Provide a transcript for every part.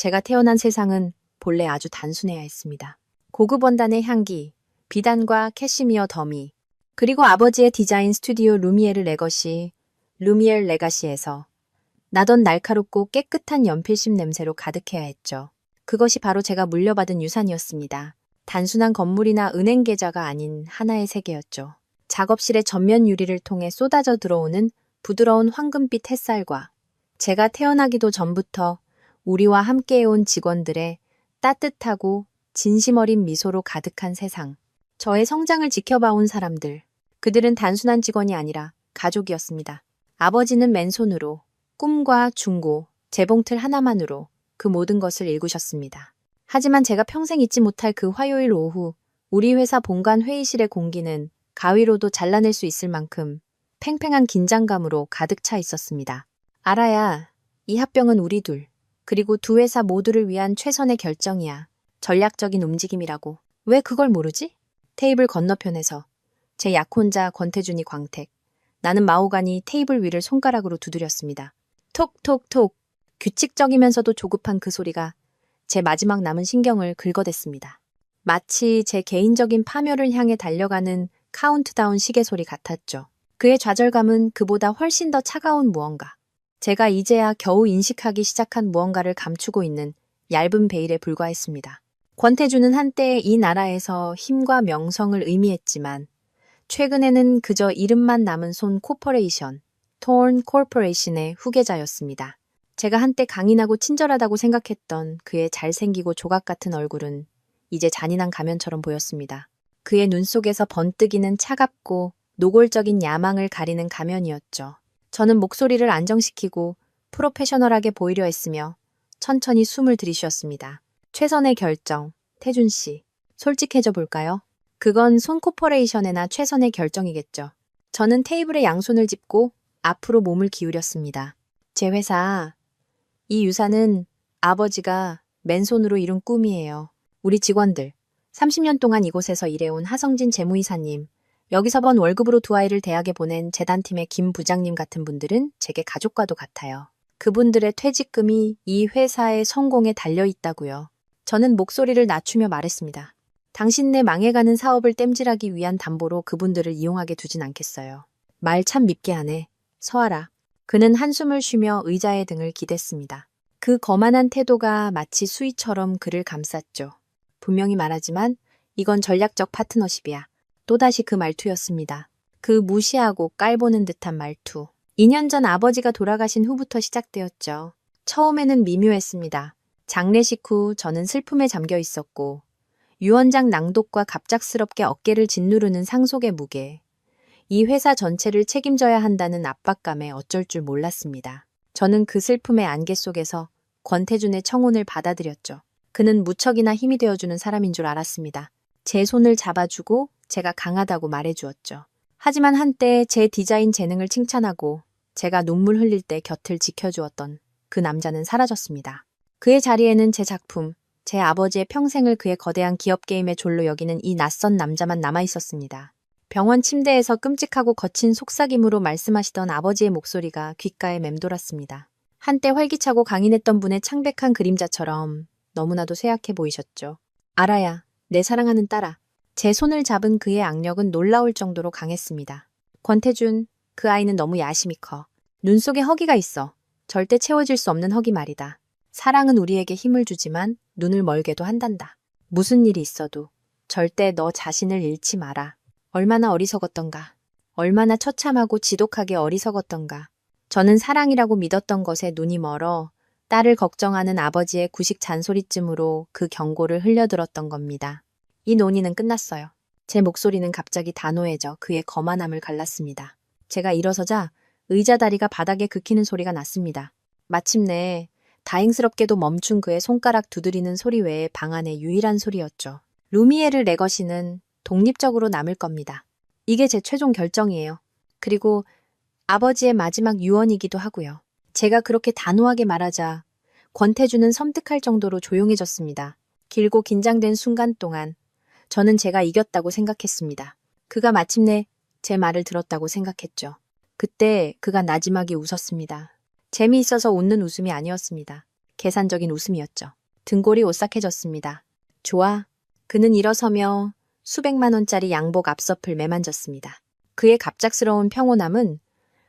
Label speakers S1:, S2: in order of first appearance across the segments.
S1: 제가 태어난 세상은 본래 아주 단순해야 했습니다. 고급 원단의 향기, 비단과 캐시미어 더미, 그리고 아버지의 디자인 스튜디오 루미엘 레가시에서 나던 날카롭고 깨끗한 연필심 냄새로 가득해야 했죠. 그것이 바로 제가 물려받은 유산이었습니다. 단순한 건물이나 은행 계좌가 아닌 하나의 세계였죠. 작업실의 전면 유리를 통해 쏟아져 들어오는 부드러운 황금빛 햇살과 제가 태어나기도 전부터 우리와 함께해온 직원들의 따뜻하고 진심 어린 미소로 가득한 세상. 저의 성장을 지켜봐온 사람들. 그들은 단순한 직원이 아니라 가족이었습니다. 아버지는 맨손으로 꿈과 중고, 재봉틀 하나만으로 그 모든 것을 일구셨습니다. 하지만 제가 평생 잊지 못할 그 화요일 오후, 우리 회사 본관 회의실의 공기는 가위로도 잘라낼 수 있을 만큼 팽팽한 긴장감으로 가득 차 있었습니다. 알아야, 이 합병은 우리 둘, 그리고 두 회사 모두를 위한 최선의 결정이야. 전략적인 움직임이라고. 왜 그걸 모르지? 테이블 건너편에서 제 약혼자 권태준이 광택, 나는 마호가니 테이블 위를 손가락으로 두드렸습니다. 톡톡톡. 규칙적이면서도 조급한 그 소리가 제 마지막 남은 신경을 긁어댔습니다. 마치 제 개인적인 파멸을 향해 달려가는 카운트다운 시계 소리 같았죠. 그의 좌절감은 그보다 훨씬 더 차가운 무언가. 제가 이제야 겨우 인식하기 시작한 무언가를 감추고 있는 얇은 베일에 불과했습니다. 권태주는 한때 이 나라에서 힘과 명성을 의미했지만 최근에는 그저 이름만 남은 손 코퍼레이션, 톤 코퍼레이션의 후계자였습니다. 제가 한때 강인하고 친절하다고 생각했던 그의 잘생기고 조각 같은 얼굴은 이제 잔인한 가면처럼 보였습니다. 그의 눈 속에서 번뜩이는 차갑고 노골적인 야망을 가리는 가면이었죠. 저는 목소리를 안정시키고 프로페셔널하게 보이려 했으며 천천히 숨을 들이쉬었습니다. 최선의 결정, 태준 씨. 솔직해져 볼까요? 그건 손 코퍼레이션에나 최선의 결정이겠죠. 저는 테이블에 양손을 짚고 앞으로 몸을 기울였습니다. 제 회사, 이 유산은 아버지가 맨손으로 이룬 꿈이에요. 우리 직원들, 30년 동안 이곳에서 일해온 하성진 재무이사님, 여기서 번 월급으로 두 아이를 대학에 보낸 재단팀의 김 부장님 같은 분들은 제게 가족과도 같아요. 그분들의 퇴직금이 이 회사의 성공에 달려 있다고요. 저는 목소리를 낮추며 말했습니다. 당신네 망해가는 사업을 땜질하기 위한 담보로 그분들을 이용하게 두진 않겠어요. 말 참 밉게 하네. 서하라. 그는 한숨을 쉬며 의자의 등을 기댔습니다. 그 거만한 태도가 마치 수위처럼 그를 감쌌죠. 분명히 말하지만 이건 전략적 파트너십이야. 또다시 그 말투였습니다. 그 무시하고 깔보는 듯한 말투. 2년 전 아버지가 돌아가신 후부터 시작되었죠. 처음에는 미묘했습니다. 장례식 후 저는 슬픔에 잠겨 있었고 유언장 낭독과 갑작스럽게 어깨를 짓누르는 상속의 무게. 이 회사 전체를 책임져야 한다는 압박감에 어쩔 줄 몰랐습니다. 저는 그 슬픔의 안개 속에서 권태준의 청혼을 받아들였죠. 그는 무척이나 힘이 되어주는 사람인 줄 알았습니다. 제 손을 잡아주고 제가 강하다고 말해주었죠. 하지만 한때 제 디자인 재능을 칭찬하고 제가 눈물 흘릴 때 곁을 지켜주었던 그 남자는 사라졌습니다. 그의 자리에는 제 작품, 제 아버지의 평생을 그의 거대한 기업 게임의 졸로 여기는 이 낯선 남자만 남아있었습니다. 병원 침대에서 끔찍하고 거친 속삭임으로 말씀하시던 아버지의 목소리가 귓가에 맴돌았습니다. 한때 활기차고 강인했던 분의 창백한 그림자처럼 너무나도 쇠약해 보이셨죠. 알아야, 내 사랑하는 딸아. 제 손을 잡은 그의 악력은 놀라울 정도로 강했습니다. 권태준, 그 아이는 너무 야심이 커. 눈 속에 허기가 있어. 절대 채워질 수 없는 허기 말이다. 사랑은 우리에게 힘을 주지만 눈을 멀게도 한단다. 무슨 일이 있어도 절대 너 자신을 잃지 마라. 얼마나 어리석었던가. 얼마나 처참하고 지독하게 어리석었던가. 저는 사랑이라고 믿었던 것에 눈이 멀어 딸을 걱정하는 아버지의 구식 잔소리쯤으로 그 경고를 흘려들었던 겁니다. 이 논의는 끝났어요. 제 목소리는 갑자기 단호해져 그의 거만함을 갈랐습니다. 제가 일어서자 의자 다리가 바닥에 긁히는 소리가 났습니다. 마침내 다행스럽게도 멈춘 그의 손가락 두드리는 소리 외에 방 안의 유일한 소리였죠. 루미에르 레거시는 독립적으로 남을 겁니다. 이게 제 최종 결정이에요. 그리고 아버지의 마지막 유언이기도 하고요. 제가 그렇게 단호하게 말하자 권태주는 섬뜩할 정도로 조용해졌습니다. 길고 긴장된 순간 동안 저는 제가 이겼다고 생각했습니다. 그가 마침내 제 말을 들었다고 생각했죠. 그때 그가 나지막이 웃었습니다. 재미있어서 웃는 웃음이 아니었습니다. 계산적인 웃음이었죠. 등골이 오싹해졌습니다. 좋아. 그는 일어서며 수백만 원짜리 양복 앞서풀 매만졌습니다. 그의 갑작스러운 평온함은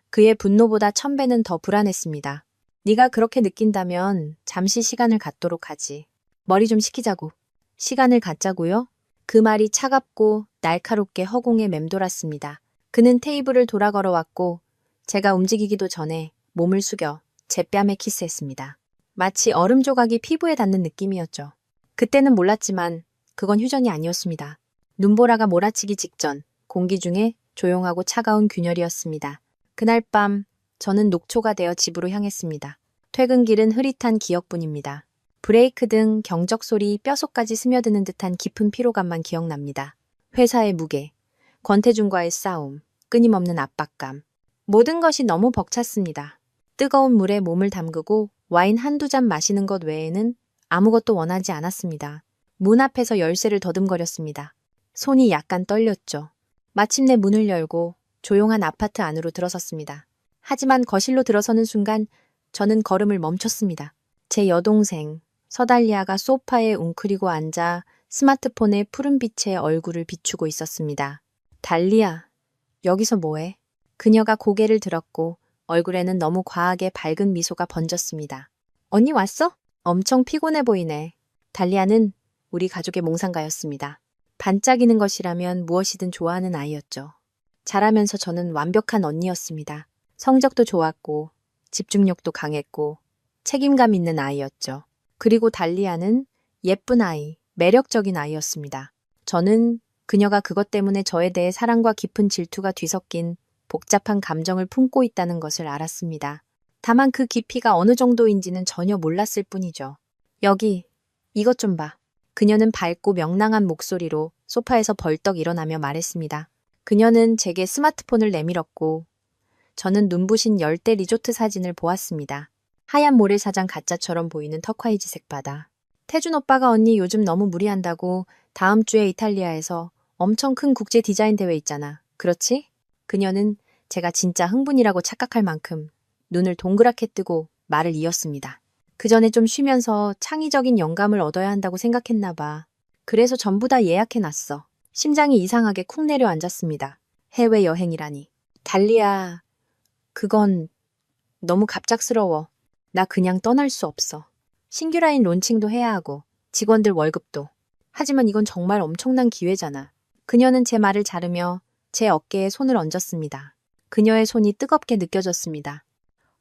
S1: 그의 분노보다 1000배는 더 불안했습니다. 네가 그렇게 느낀다면 잠시 시간을 갖도록 하지. 머리 좀 식히자고. 시간을 갖자고요? 그 말이 차갑고 날카롭게 허공에 맴돌았습니다. 그는 테이블을 돌아 걸어왔고 제가 움직이기도 전에 몸을 숙여 제 뺨에 키스했습니다. 마치 얼음 조각이 피부에 닿는 느낌이었죠. 그때는 몰랐지만 그건 휴전이 아니었습니다. 눈보라가 몰아치기 직전 공기 중에 조용하고 차가운 균열이었습니다. 그날 밤 저는 녹초가 되어 집으로 향했습니다. 퇴근길은 흐릿한 기억뿐입니다. 브레이크 등 경적 소리 뼛속까지 스며드는 듯한 깊은 피로감만 기억납니다. 회사의 무게, 권태준과의 싸움, 끊임없는 압박감. 모든 것이 너무 벅찼습니다. 뜨거운 물에 몸을 담그고 와인 한두 잔 마시는 것 외에는 아무것도 원하지 않았습니다. 문 앞에서 열쇠를 더듬거렸습니다. 손이 약간 떨렸죠. 마침내 문을 열고 조용한 아파트 안으로 들어섰습니다. 하지만 거실로 들어서는 순간 저는 걸음을 멈췄습니다. 제 여동생 서달리아가 소파에 웅크리고 앉아 스마트폰의 푸른빛에 얼굴을 비추고 있었습니다. 달리아, 여기서 뭐해? 그녀가 고개를 들었고 얼굴에는 너무 과하게 밝은 미소가 번졌습니다. 언니 왔어? 엄청 피곤해 보이네. 달리아는 우리 가족의 몽상가였습니다. 반짝이는 것이라면 무엇이든 좋아하는 아이였죠. 자라면서 저는 완벽한 언니였습니다. 성적도 좋았고 집중력도 강했고 책임감 있는 아이였죠. 그리고 달리아는 예쁜 아이, 매력적인 아이였습니다. 저는 그녀가 그것 때문에 저에 대해 사랑과 깊은 질투가 뒤섞인 복잡한 감정을 품고 있다는 것을 알았습니다. 다만 그 깊이가 어느 정도인지는 전혀 몰랐을 뿐이죠. 여기, 이것 좀 봐. 그녀는 밝고 명랑한 목소리로 소파에서 벌떡 일어나며 말했습니다. 그녀는 제게 스마트폰을 내밀었고 저는 눈부신 열대 리조트 사진을 보았습니다. 하얀 모래사장 가짜처럼 보이는 터콰이즈색 바다. 태준 오빠가 언니 요즘 너무 무리한다고 다음 주에 이탈리아에서 엄청 큰 국제 디자인 대회 있잖아. 그렇지? 그녀는 제가 진짜 흥분이라고 착각할 만큼 눈을 동그랗게 뜨고 말을 이었습니다. 그 전에 좀 쉬면서 창의적인 영감을 얻어야 한다고 생각했나 봐. 그래서 전부 다 예약해놨어. 심장이 이상하게 쿵 내려앉았습니다. 해외여행이라니. 달리야, 그건 너무 갑작스러워. 나 그냥 떠날 수 없어. 신규 라인 론칭도 해야 하고 직원들 월급도. 하지만 이건 정말 엄청난 기회잖아. 그녀는 제 말을 자르며 제 어깨에 손을 얹었습니다. 그녀의 손이 뜨겁게 느껴졌습니다.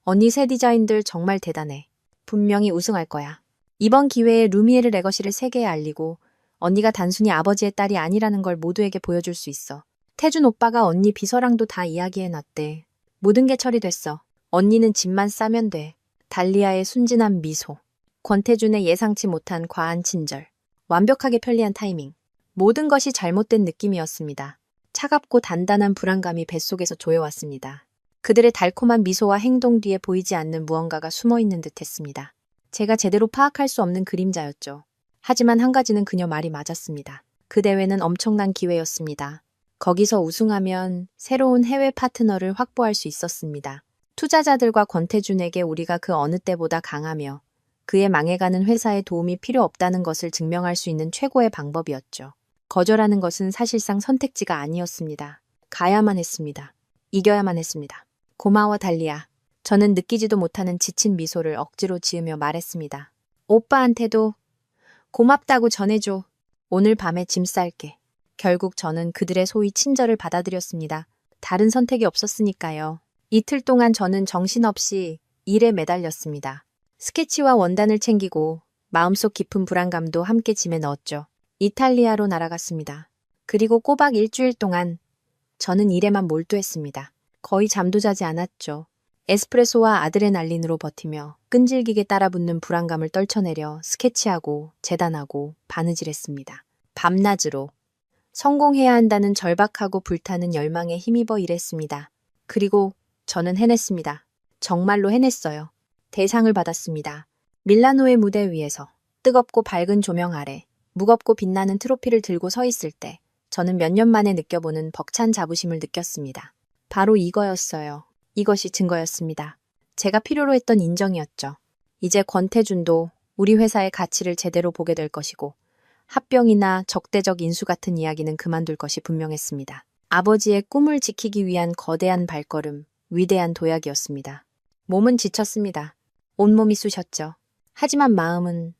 S1: 언니 새 디자인들 정말 대단해. 분명히 우승할 거야. 이번 기회에 루미에르 레거시를 세계에 알리고 언니가 단순히 아버지의 딸이 아니라는 걸 모두에게 보여줄 수 있어. 태준 오빠가 언니 비서랑도 다 이야기해놨대. 모든 게 처리됐어. 언니는 집만 싸면 돼. 달리아의 순진한 미소. 권태준의 예상치 못한 과한 친절. 완벽하게 편리한 타이밍. 모든 것이 잘못된 느낌이었습니다. 차갑고 단단한 불안감이 뱃속에서 조여왔습니다. 그들의 달콤한 미소와 행동 뒤에 보이지 않는 무언가가 숨어있는 듯했습니다. 제가 제대로 파악할 수 없는 그림자였죠. 하지만 한 가지는 그녀 말이 맞았습니다. 그 대회는 엄청난 기회였습니다. 거기서 우승하면 새로운 해외 파트너를 확보할 수 있었습니다. 투자자들과 권태준에게 우리가 그 어느 때보다 강하며 그의 망해가는 회사에 도움이 필요 없다는 것을 증명할 수 있는 최고의 방법이었죠. 거절하는 것은 사실상 선택지가 아니었습니다. 가야만 했습니다. 이겨야만 했습니다. 고마워 달리아. 저는 느끼지도 못하는 지친 미소를 억지로 지으며 말했습니다. 오빠한테도 고맙다고 전해줘. 오늘 밤에 짐 쌀게. 결국 저는 그들의 소위 친절을 받아들였습니다. 다른 선택이 없었으니까요. 이틀 동안 저는 정신없이 일에 매달렸습니다. 스케치와 원단을 챙기고 마음속 깊은 불안감도 함께 짐에 넣었죠. 이탈리아로 날아갔습니다. 그리고 꼬박 일주일 동안 저는 일에만 몰두했습니다. 거의 잠도 자지 않았죠. 에스프레소와 아드레날린으로 버티며 끈질기게 따라붙는 불안감을 떨쳐내려 스케치하고 재단하고 바느질했습니다. 밤낮으로. 성공해야 한다는 절박하고 불타는 열망에 힘입어 일했습니다. 그리고 저는 해냈습니다. 정말로 해냈어요. 대상을 받았습니다. 밀라노의 무대 위에서 뜨겁고 밝은 조명 아래 무겁고 빛나는 트로피를 들고 서 있을 때 저는 몇 년 만에 느껴보는 벅찬 자부심을 느꼈습니다. 바로 이거였어요. 이것이 증거였습니다. 제가 필요로 했던 인정이었죠. 이제 권태준도 우리 회사의 가치를 제대로 보게 될 것이고 합병이나 적대적 인수 같은 이야기는 그만둘 것이 분명했습니다. 아버지의 꿈을 지키기 위한 거대한 발걸음, 위대한 도약이었습니다. 몸은 지쳤습니다. 온몸이 쑤셨죠. 하지만 마음은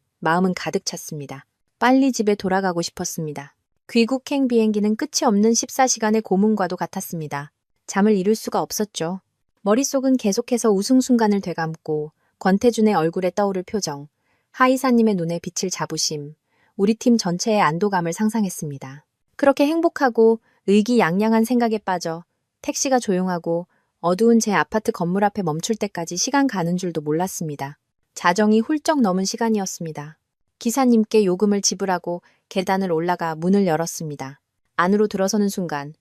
S1: 가득 찼습니다. 빨리 집에 돌아가고 싶었습니다. 귀국행 비행기는 끝이 없는 14시간의 고문과도 같았습니다. 잠을 이룰 수가 없었죠. 머릿속은 계속해서 우승 순간을 되감고 권태준의 얼굴에 떠오를 표정, 하이사님의 눈에 비칠 자부심, 우리 팀 전체의 안도감을 상상했습니다. 그렇게 행복하고 의기양양한 생각에 빠져 택시가 조용하고 어두운 제 아파트 건물 앞에 멈출 때까지 시간 가는 줄도 몰랐습니다. 자정이 훌쩍 넘은 시간이었습니다. 기사님께 요금을 지불하고 계단을 올라가 문을 열었습니다. 안으로 들어서는 순간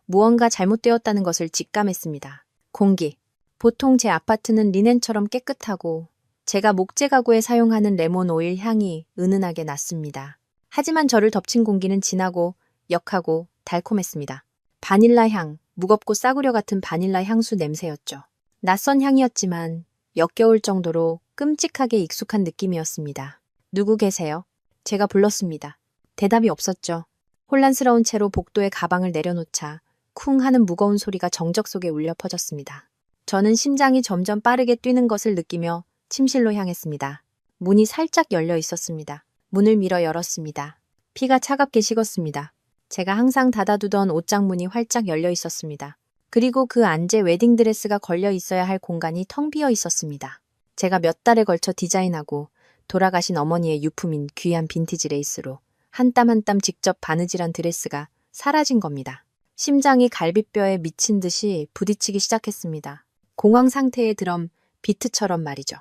S1: 무언가 잘못되었다는 것을 직감했습니다. 공기. 보통 제 아파트는 리넨처럼 깨끗하고 제가 목재 가구에 사용하는 레몬 오일 향이 은은하게 났습니다. 하지만 저를 덮친 공기는 진하고 역하고 달콤했습니다. 바닐라 향, 무겁고 싸구려 같은 바닐라 향수 냄새였죠. 낯선 향이었지만 역겨울 정도로 끔찍하게 익숙한 느낌이었습니다. 누구 계세요? 제가 불렀습니다. 대답이 없었죠. 혼란스러운 채로 복도에 가방을 내려놓자 쿵 하는 무거운 소리가 정적 속에 울려 퍼졌습니다. 저는 심장이 점점 빠르게 뛰는 것을 느끼며 침실로 향했습니다. 문이 살짝 열려 있었습니다. 문을 밀어 열었습니다. 피가 차갑게 식었습니다. 제가 항상 닫아두던 옷장 문이 활짝 열려 있었습니다. 그리고 그 안제 웨딩드레스가 걸려 있어야 할 공간이 텅 비어 있었습니다. 제가 몇 달에 걸쳐 디자인하고 돌아가신 어머니의 유품인 귀한 빈티지 레이스로 한 땀 한 땀 직접 바느질한 드레스가 사라진 겁니다. 심장이 갈비뼈에 미친 듯이 부딪히기 시작했습니다. 공황 상태의 드럼, 비트처럼 말이죠.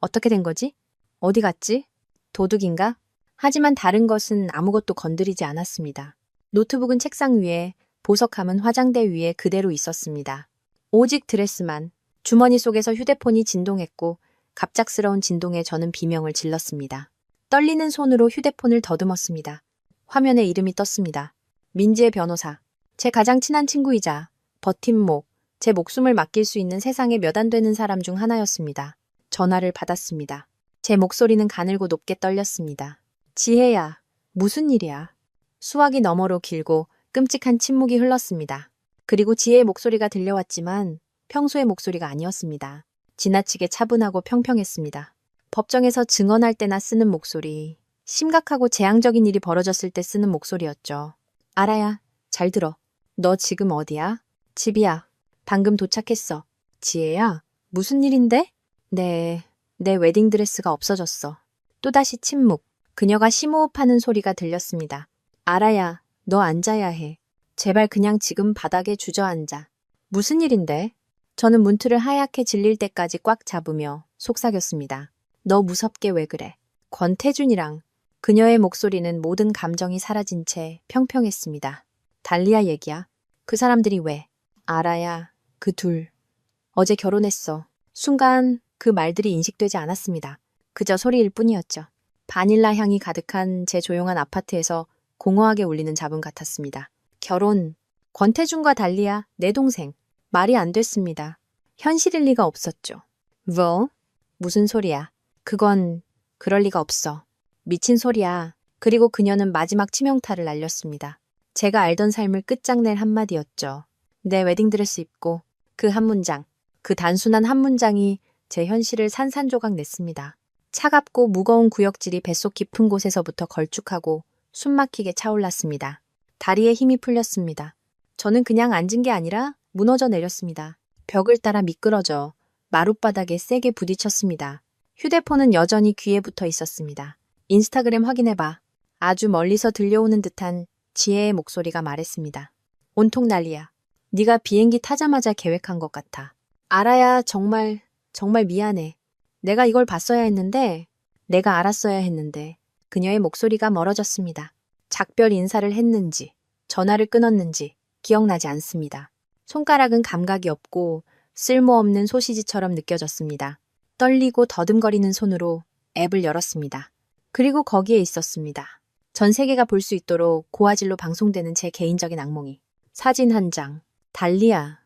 S1: 어떻게 된 거지? 어디 갔지? 도둑인가? 하지만 다른 것은 아무것도 건드리지 않았습니다. 노트북은 책상 위에, 보석함은 화장대 위에 그대로 있었습니다. 오직 드레스만, 주머니 속에서 휴대폰이 진동했고 갑작스러운 진동에 저는 비명을 질렀습니다. 떨리는 손으로 휴대폰을 더듬었습니다. 화면에 이름이 떴습니다. 민지의 변호사. 제 가장 친한 친구이자 버팀목, 제 목숨을 맡길 수 있는 세상에 몇 안 되는 사람 중 하나였습니다. 전화를 받았습니다. 제 목소리는 가늘고 높게 떨렸습니다. 지혜야, 무슨 일이야? 수화기 너머로 길고 끔찍한 침묵이 흘렀습니다. 그리고 지혜의 목소리가 들려왔지만 평소의 목소리가 아니었습니다. 지나치게 차분하고 평평했습니다. 법정에서 증언할 때나 쓰는 목소리, 심각하고 재앙적인 일이 벌어졌을 때 쓰는 목소리였죠. 알아야, 잘 들어. 너 지금 어디야? 집이야. 방금 도착했어. 지혜야, 무슨 일인데? 내 웨딩드레스가 없어졌어. 또다시 침묵. 그녀가 심호흡하는 소리가 들렸습니다. 알아야, 너 앉아야 해. 제발 그냥 지금 바닥에 주저앉아. 무슨 일인데? 저는 문틀을 하얗게 질릴 때까지 꽉 잡으며 속삭였습니다. 너 무섭게 왜 그래? 권태준이랑. 그녀의 목소리는 모든 감정이 사라진 채 평평했습니다. 달리아 얘기야. 그 사람들이 왜? 알아야, 그 둘. 어제 결혼했어. 순간 그 말들이 인식되지 않았습니다. 그저 소리일 뿐이었죠. 바닐라 향이 가득한 제 조용한 아파트에서 공허하게 울리는 잡음 같았습니다. 결혼. 권태준과 달리아, 내 동생. 말이 안 됐습니다. 현실일 리가 없었죠. 뭐? 무슨 소리야? 그건 그럴 리가 없어. 미친 소리야. 그리고 그녀는 마지막 치명타를 날렸습니다. 제가 알던 삶을 끝장낼 한마디였죠. 내 웨딩드레스 입고 그 한 문장, 그 단순한 한 문장이 제 현실을 산산조각 냈습니다. 차갑고 무거운 구역질이 뱃속 깊은 곳에서부터 걸쭉하고 숨막히게 차올랐습니다. 다리에 힘이 풀렸습니다. 저는 그냥 앉은 게 아니라 무너져 내렸습니다. 벽을 따라 미끄러져 마룻바닥에 세게 부딪혔습니다. 휴대폰은 여전히 귀에 붙어 있었습니다. 인스타그램 확인해봐. 아주 멀리서 들려오는 듯한 지혜의 목소리가 말했습니다. 온통 난리야. 네가 비행기 타자마자 계획한 것 같아. 알아야 정말 미안해. 내가 이걸 봤어야 했는데, 내가 알았어야 했는데. 그녀의 목소리가 멀어졌습니다. 작별 인사를 했는지, 전화를 끊었는지 기억나지 않습니다. 손가락은 감각이 없고 쓸모없는 소시지처럼 느껴졌습니다. 떨리고 더듬거리는 손으로 앱을 열었습니다. 그리고 거기에 있었습니다. 전 세계가 볼 수 있도록 고화질로 방송되는 제 개인적인 악몽이. 사진 한 장. 달리아.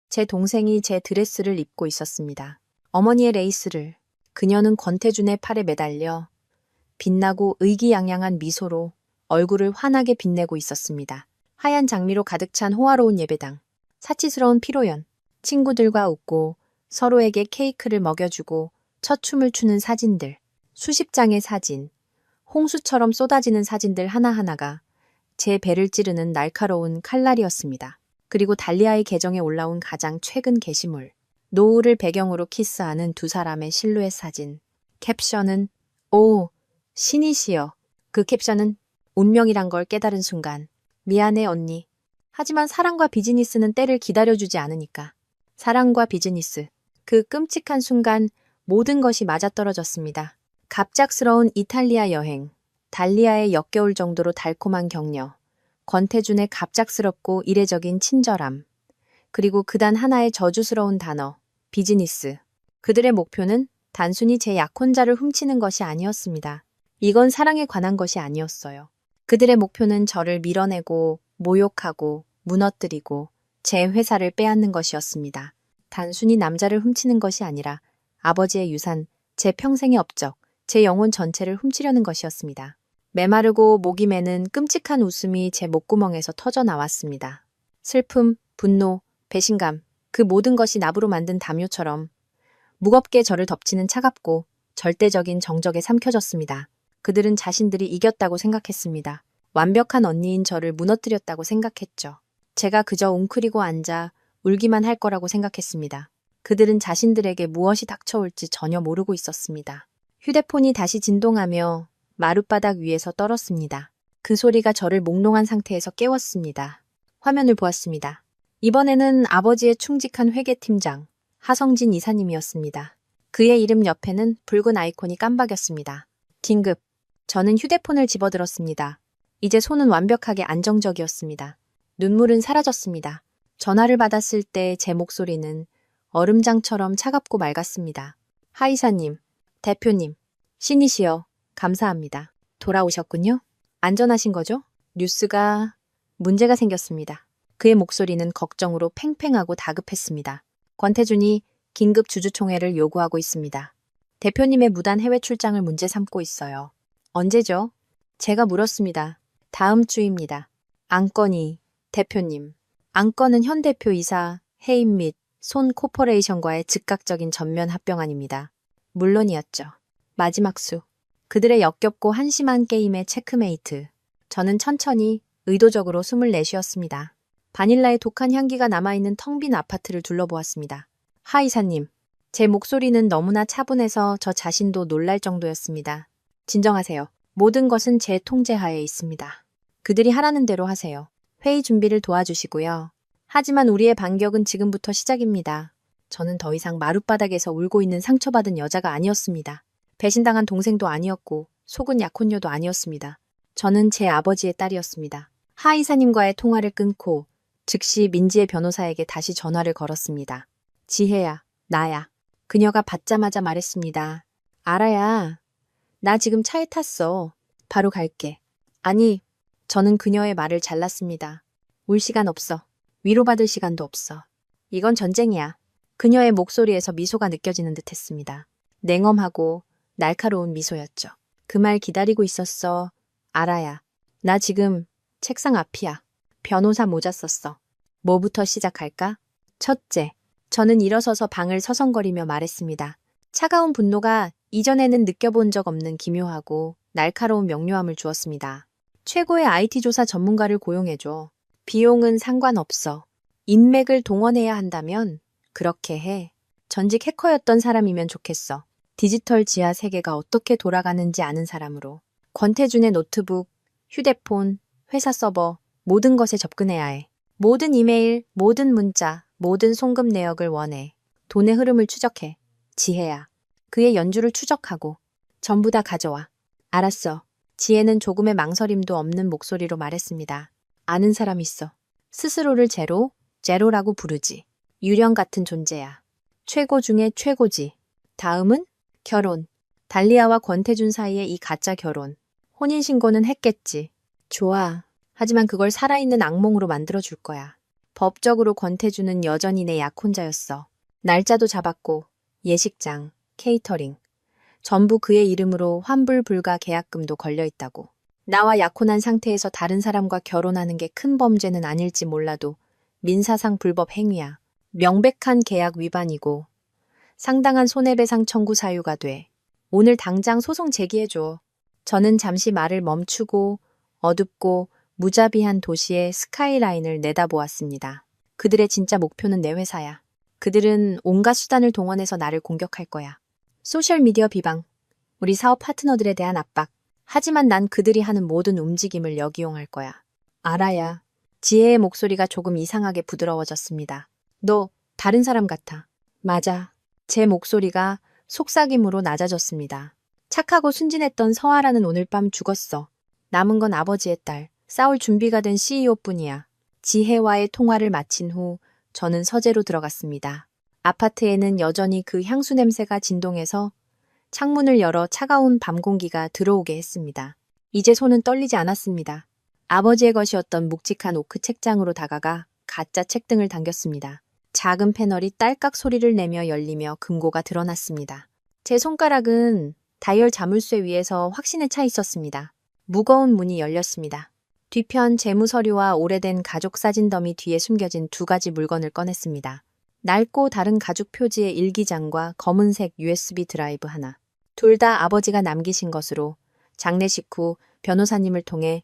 S1: 제 동생이 제 드레스를 입고 있었습니다. 어머니의 레이스를. 그녀는 권태준의 팔에 매달려 빛나고 의기양양한 미소로 얼굴을 환하게 빛내고 있었습니다. 하얀 장미로 가득 찬 호화로운 예배당. 사치스러운 피로연. 친구들과 웃고 서로에게 케이크를 먹여주고 첫 춤을 추는 사진들. 수십 장의 사진. 홍수처럼 쏟아지는 사진들 하나하나가 제 배를 찌르는 날카로운 칼날이었습니다. 그리고 달리아의 계정에 올라온 가장 최근 게시물. 노을을 배경으로 키스하는 두 사람의 실루엣 사진. 캡션은 오, 신이시여. 그 캡션은 운명이란 걸 깨달은 순간. 미안해 언니. 하지만 사랑과 비즈니스는 때를 기다려주지 않으니까. 사랑과 비즈니스. 그 끔찍한 순간 모든 것이 맞아떨어졌습니다. 갑작스러운 이탈리아 여행. 달리아의 역겨울 정도로 달콤한 격려. 권태준의 갑작스럽고 이례적인 친절함. 그리고 그단 하나의 저주스러운 단어. 비즈니스. 그들의 목표는 단순히 제 약혼자를 훔치는 것이 아니었습니다. 이건 사랑에 관한 것이 아니었어요. 그들의 목표는 저를 밀어내고 모욕하고 무너뜨리고 제 회사를 빼앗는 것이었습니다. 단순히 남자를 훔치는 것이 아니라 아버지의 유산, 제 평생의 업적, 제 영혼 전체를 훔치려는 것이었습니다. 메마르고 목이 매는 끔찍한 웃음이 제 목구멍에서 터져 나왔습니다. 슬픔, 분노, 배신감, 그 모든 것이 나부로 만든 담요처럼 무겁게 저를 덮치는 차갑고 절대적인 정적에 삼켜졌습니다. 그들은 자신들이 이겼다고 생각했습니다. 완벽한 언니인 저를 무너뜨렸다고 생각했죠. 제가 그저 웅크리고 앉아 울기만 할 거라고 생각했습니다. 그들은 자신들에게 무엇이 닥쳐올지 전혀 모르고 있었습니다. 휴대폰이 다시 진동하며 마룻바닥 위에서 떨었습니다. 그 소리가 저를 몽롱한 상태에서 깨웠습니다. 화면을 보았습니다. 이번에는 아버지의 충직한 회계팀장, 하성진 이사님이었습니다. 그의 이름 옆에는 붉은 아이콘이 깜박였습니다. 긴급. 저는 휴대폰을 집어들었습니다. 이제 손은 완벽하게 안정적이었습니다. 눈물은 사라졌습니다. 전화를 받았을 때 제 목소리는 얼음장처럼 차갑고 맑았습니다. 하 이사님, 대표님, 신이시여, 감사합니다. 돌아오셨군요? 안전하신 거죠? 뉴스가 문제가 생겼습니다. 그의 목소리는 걱정으로 팽팽하고 다급했습니다. 권태준이 긴급 주주총회를 요구하고 있습니다. 대표님의 무단 해외 출장을 문제 삼고 있어요. 언제죠? 제가 물었습니다. 다음 주입니다. 안건이 대표님. 안건은 현 대표 이사 해임 및 손 코퍼레이션과의 즉각적인 전면 합병안입니다. 물론이었죠. 마지막 수. 그들의 역겹고 한심한 게임의 체크메이트. 저는 천천히 의도적으로 숨을 내쉬었습니다. 바닐라의 독한 향기가 남아있는 텅 빈 아파트를 둘러보았습니다. 하 이사님. 제 목소리는 너무나 차분해서 저 자신도 놀랄 정도였습니다. 진정하세요. 모든 것은 제 통제하에 있습니다. 그들이 하라는 대로 하세요. 회의 준비를 도와주시고요. 하지만 우리의 반격은 지금부터 시작입니다. 저는 더 이상 마룻바닥에서 울고 있는 상처받은 여자가 아니었습니다. 배신당한 동생도 아니었고 속은 약혼녀도 아니었습니다. 저는 제 아버지의 딸이었습니다. 하 이사님과의 통화를 끊고 즉시 민지의 변호사에게 다시 전화를 걸었습니다. 지혜야, 나야. 그녀가 받자마자 말했습니다. 알아야. 나 지금 차에 탔어. 바로 갈게. 아니, 저는 그녀의 말을 잘랐습니다. 울 시간 없어. 위로받을 시간도 없어. 이건 전쟁이야. 그녀의 목소리에서 미소가 느껴지는 듯 했습니다. 냉엄하고 날카로운 미소였죠. 그 말 기다리고 있었어. 알아야. 나 지금 책상 앞이야. 변호사 모자 썼어. 뭐부터 시작할까? 첫째, 저는 일어서서 방을 서성거리며 말했습니다. 차가운 분노가 이전에는 느껴본 적 없는 기묘하고 날카로운 명료함을 주었습니다. 최고의 IT 조사 전문가를 고용해줘. 비용은 상관없어. 인맥을 동원해야 한다면 그렇게 해. 전직 해커였던 사람이면 좋겠어. 디지털 지하 세계가 어떻게 돌아가는지 아는 사람으로. 권태준의 노트북, 휴대폰, 회사 서버, 모든 것에 접근해야 해. 모든 이메일, 모든 문자, 모든 송금 내역을 원해. 돈의 흐름을 추적해. 지혜야. 그의 연주를 추적하고 전부 다 가져와. 알았어. 지혜는 조금의 망설임도 없는 목소리로 말했습니다. 아는 사람 있어. 스스로를 제로라고 부르지. 유령 같은 존재야. 최고 중에 최고지. 다음은 결혼. 달리아와 권태준 사이의 이 가짜 결혼. 혼인신고는 했겠지. 좋아. 하지만 그걸 살아있는 악몽으로 만들어줄 거야. 법적으로 권태준은 여전히 내 약혼자였어. 날짜도 잡았고 예식장, 케이터링, 전부 그의 이름으로 환불 불가 계약금도 걸려 있다고. 나와 약혼한 상태에서 다른 사람과 결혼하는 게 큰 범죄는 아닐지 몰라도 민사상 불법 행위야. 명백한 계약 위반이고 상당한 손해배상 청구 사유가 돼. 오늘 당장 소송 제기해줘. 저는 잠시 말을 멈추고 어둡고 무자비한 도시의 스카이라인을 내다보았습니다. 그들의 진짜 목표는 내 회사야. 그들은 온갖 수단을 동원해서 나를 공격할 거야. 소셜미디어 비방, 우리 사업 파트너들에 대한 압박. 하지만 난 그들이 하는 모든 움직임을 역이용할 거야. 알아야. 지혜의 목소리가 조금 이상하게 부드러워졌습니다. 너 다른 사람 같아. 맞아. 제 목소리가 속삭임으로 낮아졌습니다. 착하고 순진했던 서아라는 오늘 밤 죽었어. 남은 건 아버지의 딸, 싸울 준비가 된 CEO뿐이야. 지혜와의 통화를 마친 후 저는 서재로 들어갔습니다. 아파트에는 여전히 그 향수 냄새가 진동해서 창문을 열어 차가운 밤 공기가 들어오게 했습니다. 이제 손은 떨리지 않았습니다. 아버지의 것이었던 묵직한 오크 책장으로 다가가 가짜 책등을 당겼습니다. 작은 패널이 딸깍 소리를 내며 열리며 금고가 드러났습니다. 제 손가락은 다이얼 자물쇠 위에서 확신에 차 있었습니다. 무거운 문이 열렸습니다. 뒤편 재무 서류와 오래된 가족 사진 더미 뒤에 숨겨진 두 가지 물건을 꺼냈습니다. 낡고 다른 가죽 표지의 일기장과 검은색 USB 드라이브 하나. 둘 다 아버지가 남기신 것으로 장례식 후 변호사님을 통해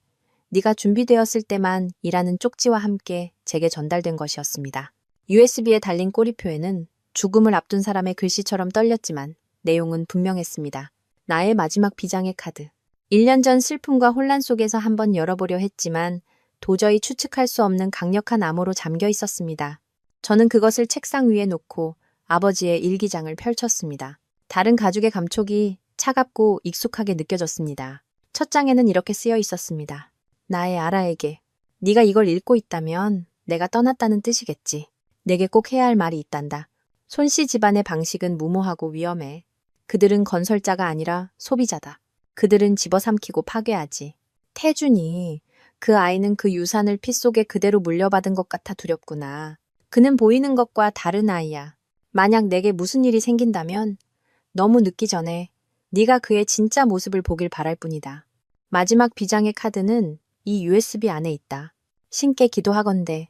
S1: 네가 준비되었을 때만 이라는 쪽지와 함께 제게 전달된 것이었습니다. USB에 달린 꼬리표에는 죽음을 앞둔 사람의 글씨처럼 떨렸지만 내용은 분명했습니다. 나의 마지막 비장의 카드. 1년 전 슬픔과 혼란 속에서 한번 열어보려 했지만 도저히 추측할 수 없는 강력한 암호로 잠겨 있었습니다. 저는 그것을 책상 위에 놓고 아버지의 일기장을 펼쳤습니다. 다른 가죽의 감촉이 차갑고 익숙하게 느껴졌습니다. 첫 장에는 이렇게 쓰여 있었습니다. 나의 아라에게. 네가 이걸 읽고 있다면 내가 떠났다는 뜻이겠지. 내게 꼭 해야 할 말이 있단다. 손씨 집안의 방식은 무모하고 위험해. 그들은 건설자가 아니라 소비자다. 그들은 집어삼키고 파괴하지. 태준이, 그 아이는 그 유산을 피 속에 그대로 물려받은 것 같아 두렵구나. 그는 보이는 것과 다른 아이야. 만약 내게 무슨 일이 생긴다면 너무 늦기 전에 네가 그의 진짜 모습을 보길 바랄 뿐이다. 마지막 비장의 카드는 이 USB 안에 있다. 신께 기도하건대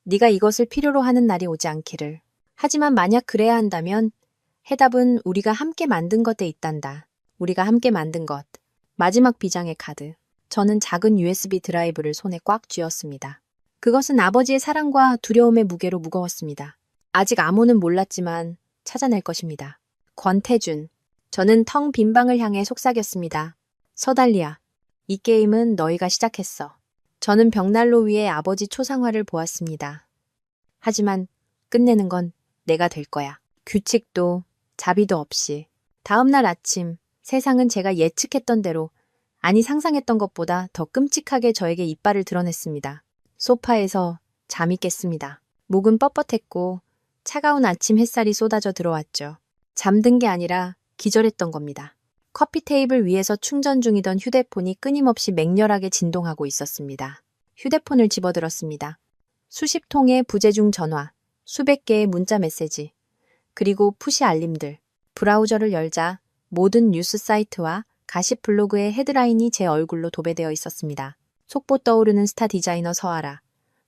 S1: 네가 이것을 필요로 하는 날이 오지 않기를. 하지만 만약 그래야 한다면 해답은 우리가 함께 만든 것에 있단다. 우리가 함께 만든 것. 마지막 비장의 카드. 저는 작은 USB 드라이브를 손에 꽉 쥐었습니다. 그것은 아버지의 사랑과 두려움의 무게로 무거웠습니다. 아직 암호는 몰랐지만 찾아낼 것입니다. 권태준. 저는 텅 빈 방을 향해 속삭였습니다. 서달리아. 이 게임은 너희가 시작했어. 저는 벽난로 위에 아버지 초상화를 보았습니다. 하지만 끝내는 건 내가 될 거야. 규칙도 자비도 없이. 다음 날 아침 세상은 제가 예측했던 대로, 아니 상상했던 것보다 더 끔찍하게 저에게 이빨을 드러냈습니다. 소파에서 잠이 깼습니다. 목은 뻣뻣했고 차가운 아침 햇살이 쏟아져 들어왔죠. 잠든 게 아니라 기절했던 겁니다. 커피 테이블 위에서 충전 중이던 휴대폰이 끊임없이 맹렬하게 진동하고 있었습니다. 휴대폰을 집어들었습니다. 수십 통의 부재중 전화, 수백 개의 문자 메시지, 그리고 푸시 알림들. 브라우저를 열자 모든 뉴스 사이트와 가십 블로그의 헤드라인이 제 얼굴로 도배되어 있었습니다. 속보 떠오르는 스타 디자이너 서아라,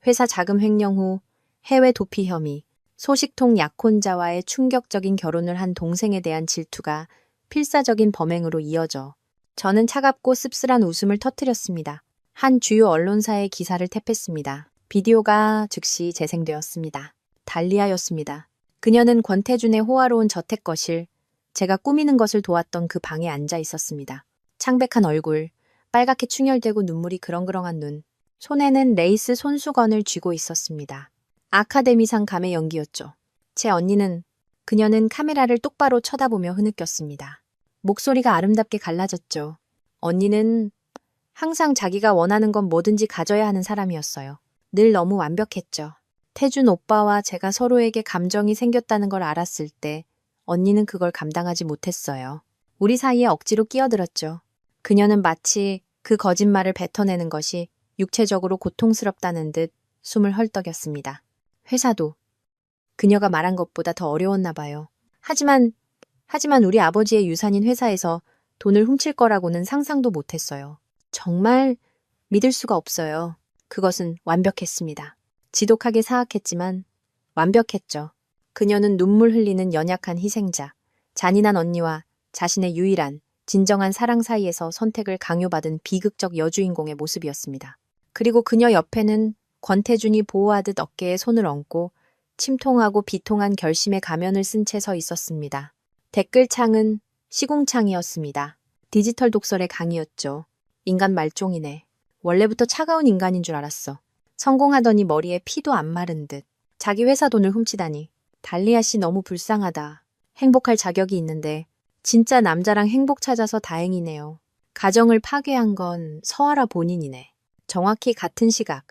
S1: 회사 자금 횡령 후 해외 도피 혐의, 소식통 약혼자와의 충격적인 결혼을 한 동생에 대한 질투가 필사적인 범행으로 이어져 저는 차갑고 씁쓸한 웃음을 터뜨렸습니다. 한 주요 언론사의 기사를 탭했습니다. 비디오가 즉시 재생되었습니다. 달리아였습니다. 그녀는 권태준의 호화로운 저택 거실, 제가 꾸미는 것을 도왔던 그 방에 앉아 있었습니다. 창백한 얼굴, 빨갛게 충혈되고 눈물이 그렁그렁한 눈, 손에는 레이스 손수건을 쥐고 있었습니다. 아카데미상 감의 연기였죠. 제 언니는, 그녀는 카메라를 똑바로 쳐다보며 흐느꼈습니다. 목소리가 아름답게 갈라졌죠. 언니는 항상 자기가 원하는 건 뭐든지 가져야 하는 사람이었어요. 늘 너무 완벽했죠. 태준 오빠와 제가 서로에게 감정이 생겼다는 걸 알았을 때 언니는 그걸 감당하지 못했어요. 우리 사이에 억지로 끼어들었죠. 그녀는 마치 그 거짓말을 뱉어내는 것이 육체적으로 고통스럽다는 듯 숨을 헐떡였습니다. 회사도 그녀가 말한 것보다 더 어려웠나 봐요. 하지만 하지만 우리 아버지의 유산인 회사에서 돈을 훔칠 거라고는 상상도 못했어요. 정말 믿을 수가 없어요. 그것은 완벽했습니다. 지독하게 사악했지만 완벽했죠. 그녀는 눈물 흘리는 연약한 희생자, 잔인한 언니와 자신의 유일한 진정한 사랑 사이에서 선택을 강요받은 비극적 여주인공의 모습이었습니다. 그리고 그녀 옆에는 권태준이 보호하듯 어깨에 손을 얹고 침통하고 비통한 결심의 가면을 쓴 채 서 있었습니다. 댓글창은 시궁창이었습니다. 디지털 독설의 강이었죠. 인간 말종이네. 원래부터 차가운 인간인 줄 알았어. 성공하더니 머리에 피도 안 마른 듯. 자기 회사 돈을 훔치다니. 달리아 씨 너무 불쌍하다. 행복할 자격이 있는데 진짜 남자랑 행복 찾아서 다행이네요. 가정을 파괴한 건 서아라 본인이네. 정확히 같은 시각,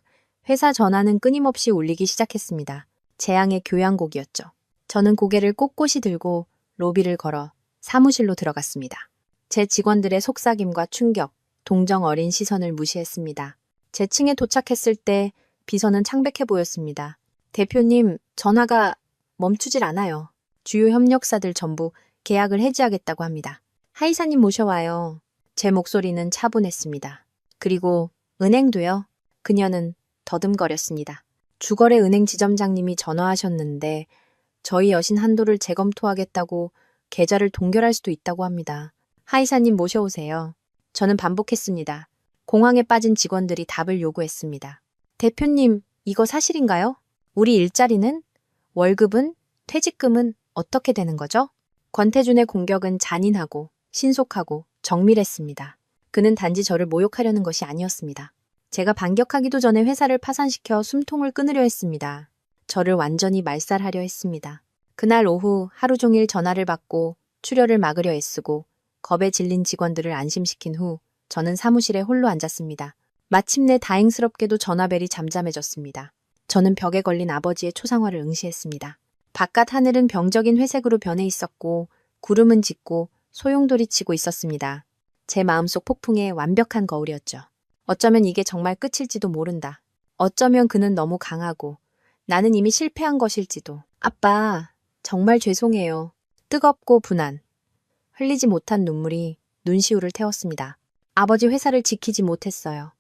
S1: 회사 전화는 끊임없이 울리기 시작했습니다. 재앙의 교향곡이었죠. 저는 고개를 꼿꼿이 들고 로비를 걸어 사무실로 들어갔습니다. 제 직원들의 속삭임과 충격, 동정 어린 시선을 무시했습니다. 제 층에 도착했을 때 비서는 창백해 보였습니다. 대표님, 전화가 멈추질 않아요. 주요 협력사들 전부 계약을 해지하겠다고 합니다. 하이사님 모셔와요. 제 목소리는 차분했습니다. 그리고 은행도요. 그녀는 더듬거렸습니다. 주거래 은행 지점장님이 전화하셨는데 저희 여신 한도를 재검토하겠다고 계좌를 동결할 수도 있다고 합니다. 하이사님 모셔오세요. 저는 반복했습니다. 공황에 빠진 직원들이 답을 요구했습니다. 대표님, 이거 사실인가요? 우리 일자리는? 월급은? 퇴직금은 어떻게 되는 거죠? 권태준의 공격은 잔인하고 신속하고 정밀했습니다. 그는 단지 저를 모욕하려는 것이 아니었습니다. 제가 반격하기도 전에 회사를 파산시켜 숨통을 끊으려 했습니다. 저를 완전히 말살하려 했습니다. 그날 오후 하루 종일 전화를 받고 출혈을 막으려 애쓰고 겁에 질린 직원들을 안심시킨 후 저는 사무실에 홀로 앉았습니다. 마침내 다행스럽게도 전화벨이 잠잠해졌습니다. 저는 벽에 걸린 아버지의 초상화를 응시했습니다. 바깥 하늘은 병적인 회색으로 변해 있었고 구름은 짙고 소용돌이 치고 있었습니다. 제 마음속 폭풍의 완벽한 거울이었죠. 어쩌면 이게 정말 끝일지도 모른다. 어쩌면 그는 너무 강하고 나는 이미 실패한 것일지도. 아빠, 정말 죄송해요. 뜨겁고 분한. 흘리지 못한 눈물이 눈시울을 태웠습니다. 아버지 회사를 지키지 못했어요.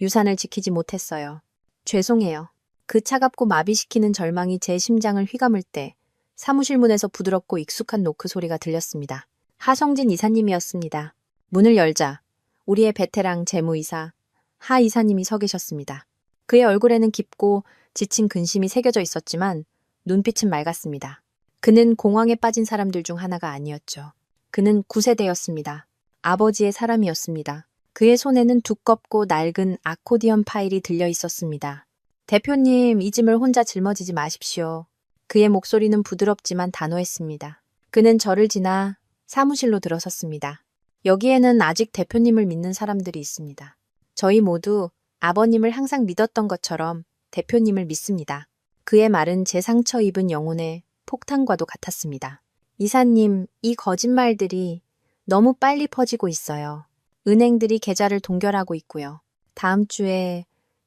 S1: 유산을 지키지 못했어요. 죄송해요. 그 차갑고 마비시키는 절망이 제 심장을 휘감을 때 사무실 문에서 부드럽고 익숙한 노크 소리가 들렸습니다. 하성진 이사님이었습니다. 문을 열자 우리의 베테랑 재무이사 하 이사님이 서 계셨습니다. 그의 얼굴에는 깊고 지친 근심이 새겨져 있었지만 눈빛은 맑았습니다. 그는 공황에 빠진 사람들 중 하나가 아니었죠. 그는 구세대였습니다. 아버지의 사람이었습니다. 그의 손에는 두껍고 낡은 아코디언 파일이 들려 있었습니다. 대표님, 이 짐을 혼자 짊어지지 마십시오. 그의 목소리는 부드럽지만 단호했습니다. 그는 저를 지나 사무실로 들어섰습니다. 여기에는 아직 대표님을 믿는 사람들이 있습니다. 저희 모두 아버님을 항상 믿었던 것처럼 대표님을 믿습니다. 그의 말은 제 상처 입은 영혼의 폭탄과도 같았습니다. 이사님, 이 거짓말들이 너무 빨리 퍼지고 있어요. 은행들이 계좌를 동결하고 있고요. 다음 주에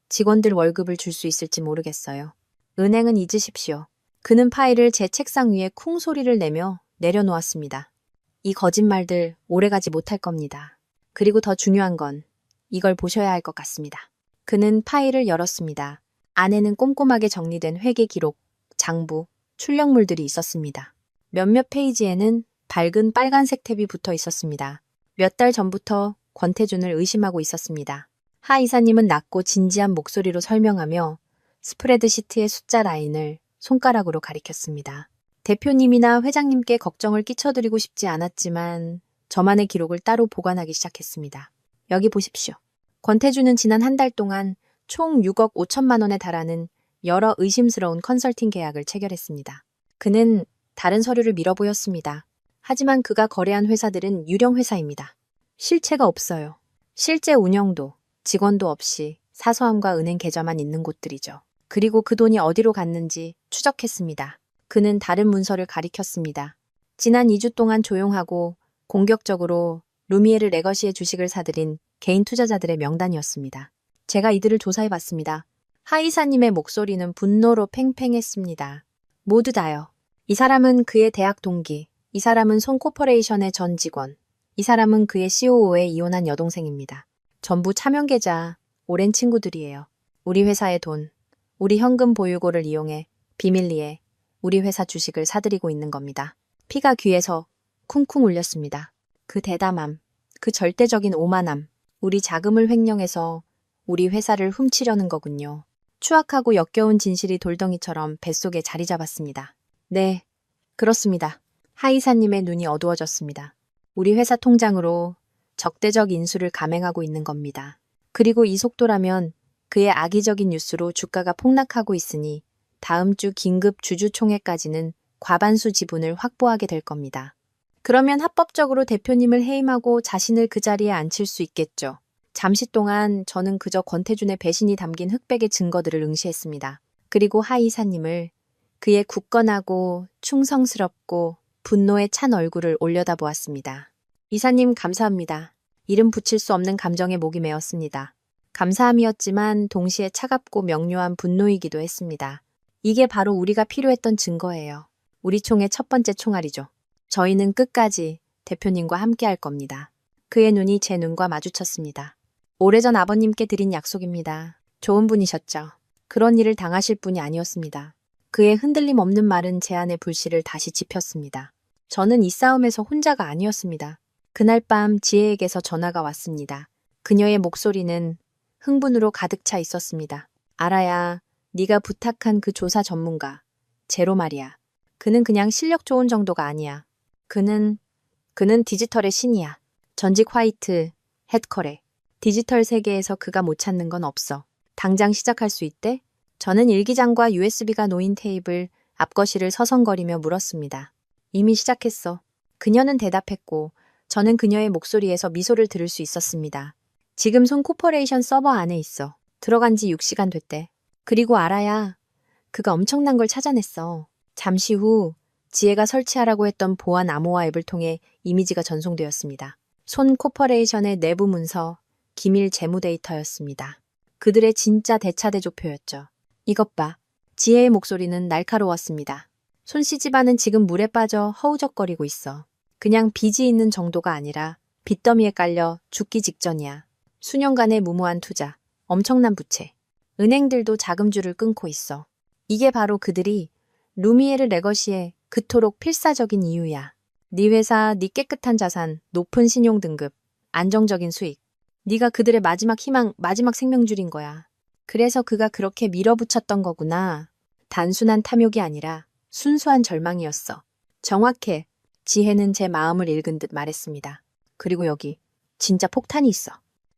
S1: 직원들 월급을 줄 수 있을지 모르겠어요. 은행은 잊으십시오. 그는 파일을 제 책상 위에 쿵 소리를 내며 내려놓았습니다. 이 거짓말들 오래가지 못할 겁니다. 그리고 더 중요한 건 이걸 보셔야 할 것 같습니다. 그는 파일을 열었습니다. 안에는 꼼꼼하게 정리된 회계 기록, 장부, 출력물들이 있었습니다. 몇몇 페이지에는 밝은 빨간색 탭이 붙어 있었습니다. 몇 달 전부터 권태준을 의심하고 있었습니다. 하 이사님은 낮고 진지한 목소리로 설명하며 스프레드시트의 숫자 라인을 손가락으로 가리켰습니다. 대표님이나 회장님께 걱정을 끼쳐드리고 싶지 않았지만 저만의 기록을 따로 보관하기 시작했습니다. 여기 보십시오. 권태준은 지난 한 달 동안 총 6억 5천만 원에 달하는 여러 의심스러운 컨설팅 계약을 체결했습니다. 그는 다른 서류를 밀어보였습니다. 하지만 그가 거래한 회사들은 유령 회사입니다. 실체가 없어요. 실제 운영도, 직원도 없이 사소함과 은행 계좌만 있는 곳들이죠. 그리고 그 돈이 어디로 갔는지 추적했습니다. 그는 다른 문서를 가리켰습니다. 지난 2주 동안 조용하고 공격적으로 루미에르 레거시의 주식을 사들인 개인 투자자들의 명단이었습니다. 제가 이들을 조사해봤습니다. 하 이사님의 목소리는 분노로 팽팽했습니다. 모두 다요. 이 사람은 그의 대학 동기, 이 사람은 손코퍼레이션의 전 직원. 이 사람은 그의 COO의 이혼한 여동생입니다. 전부 차명계좌, 오랜 친구들이에요. 우리 회사의 돈, 우리 현금 보유고를 이용해 비밀리에 우리 회사 주식을 사들이고 있는 겁니다. 피가 귀에서 쿵쿵 울렸습니다. 그 대담함, 그 절대적인 오만함, 우리 자금을 횡령해서 우리 회사를 훔치려는 거군요. 추악하고 역겨운 진실이 돌덩이처럼 뱃속에 자리 잡았습니다. 네, 그렇습니다. 하 이사님의 눈이 어두워졌습니다. 우리 회사 통장으로 적대적 인수를 감행하고 있는 겁니다. 그리고 이 속도라면 그의 악의적인 뉴스로 주가가 폭락하고 있으니 다음 주 긴급 주주총회까지는 과반수 지분을 확보하게 될 겁니다. 그러면 합법적으로 대표님을 해임하고 자신을 그 자리에 앉힐 수 있겠죠. 잠시 동안 저는 그저 권태준의 배신이 담긴 흑백의 증거들을 응시했습니다. 그리고 하 이사님을 그의 굳건하고 충성스럽고 분노에 찬 얼굴을 올려다보았습니다. 이사님 감사합니다. 이름 붙일 수 없는 감정에 목이 메었습니다. 감사함이었지만 동시에 차갑고 명료한 분노이기도 했습니다. 이게 바로 우리가 필요했던 증거예요. 우리 총의 첫 번째 총알이죠. 저희는 끝까지 대표님과 함께 할 겁니다. 그의 눈이 제 눈과 마주쳤습니다. 오래전 아버님께 드린 약속입니다. 좋은 분이셨죠. 그런 일을 당하실 분이 아니었습니다. 그의 흔들림 없는 말은 제 안의 불씨를 다시 지폈습니다. 저는 이 싸움에서 혼자가 아니었습니다. 그날 밤 지혜에게서 전화가 왔습니다. 그녀의 목소리는 흥분으로 가득 차 있었습니다. 알아야, 네가 부탁한 그 조사 전문가, 제로 말이야. 그는 그냥 실력 좋은 정도가 아니야. 그는 디지털의 신이야. 전직 화이트, 헷커레. 디지털 세계에서 그가 못 찾는 건 없어. 당장 시작할 수 있대? 저는 일기장과 USB가 놓인 테이블 앞거실을 서성거리며 물었습니다. 이미 시작했어. 그녀는 대답했고 저는 그녀의 목소리에서 미소를 들을 수 있었습니다. 지금 손 코퍼레이션 서버 안에 있어. 들어간 지 6시간 됐대. 그리고 알아야 그가 엄청난 걸 찾아냈어. 잠시 후 지혜가 설치하라고 했던 보안 암호화 앱을 통해 이미지가 전송되었습니다. 손 코퍼레이션의 내부 문서, 기밀 재무 데이터였습니다. 그들의 진짜 대차대조표였죠. 이것 봐. 지혜의 목소리는 날카로웠습니다. 손 씨 집안은 지금 물에 빠져 허우적거리고 있어. 그냥 빚이 있는 정도가 아니라 빚더미에 깔려 죽기 직전이야. 수년간의 무모한 투자, 엄청난 부채. 은행들도 자금줄을 끊고 있어. 이게 바로 그들이 루미에르 레거시의 그토록 필사적인 이유야. 네 회사, 네 깨끗한 자산, 높은 신용 등급, 안정적인 수익. 네가 그들의 마지막 희망, 마지막 생명줄인 거야. 그래서 그가 그렇게 밀어붙였던 거구나. 단순한 탐욕이 아니라 순수한 절망이었어. 정확해. 지혜는 제 마음을 읽은 듯 말했습니다. 그리고 여기 진짜 폭탄이 있어.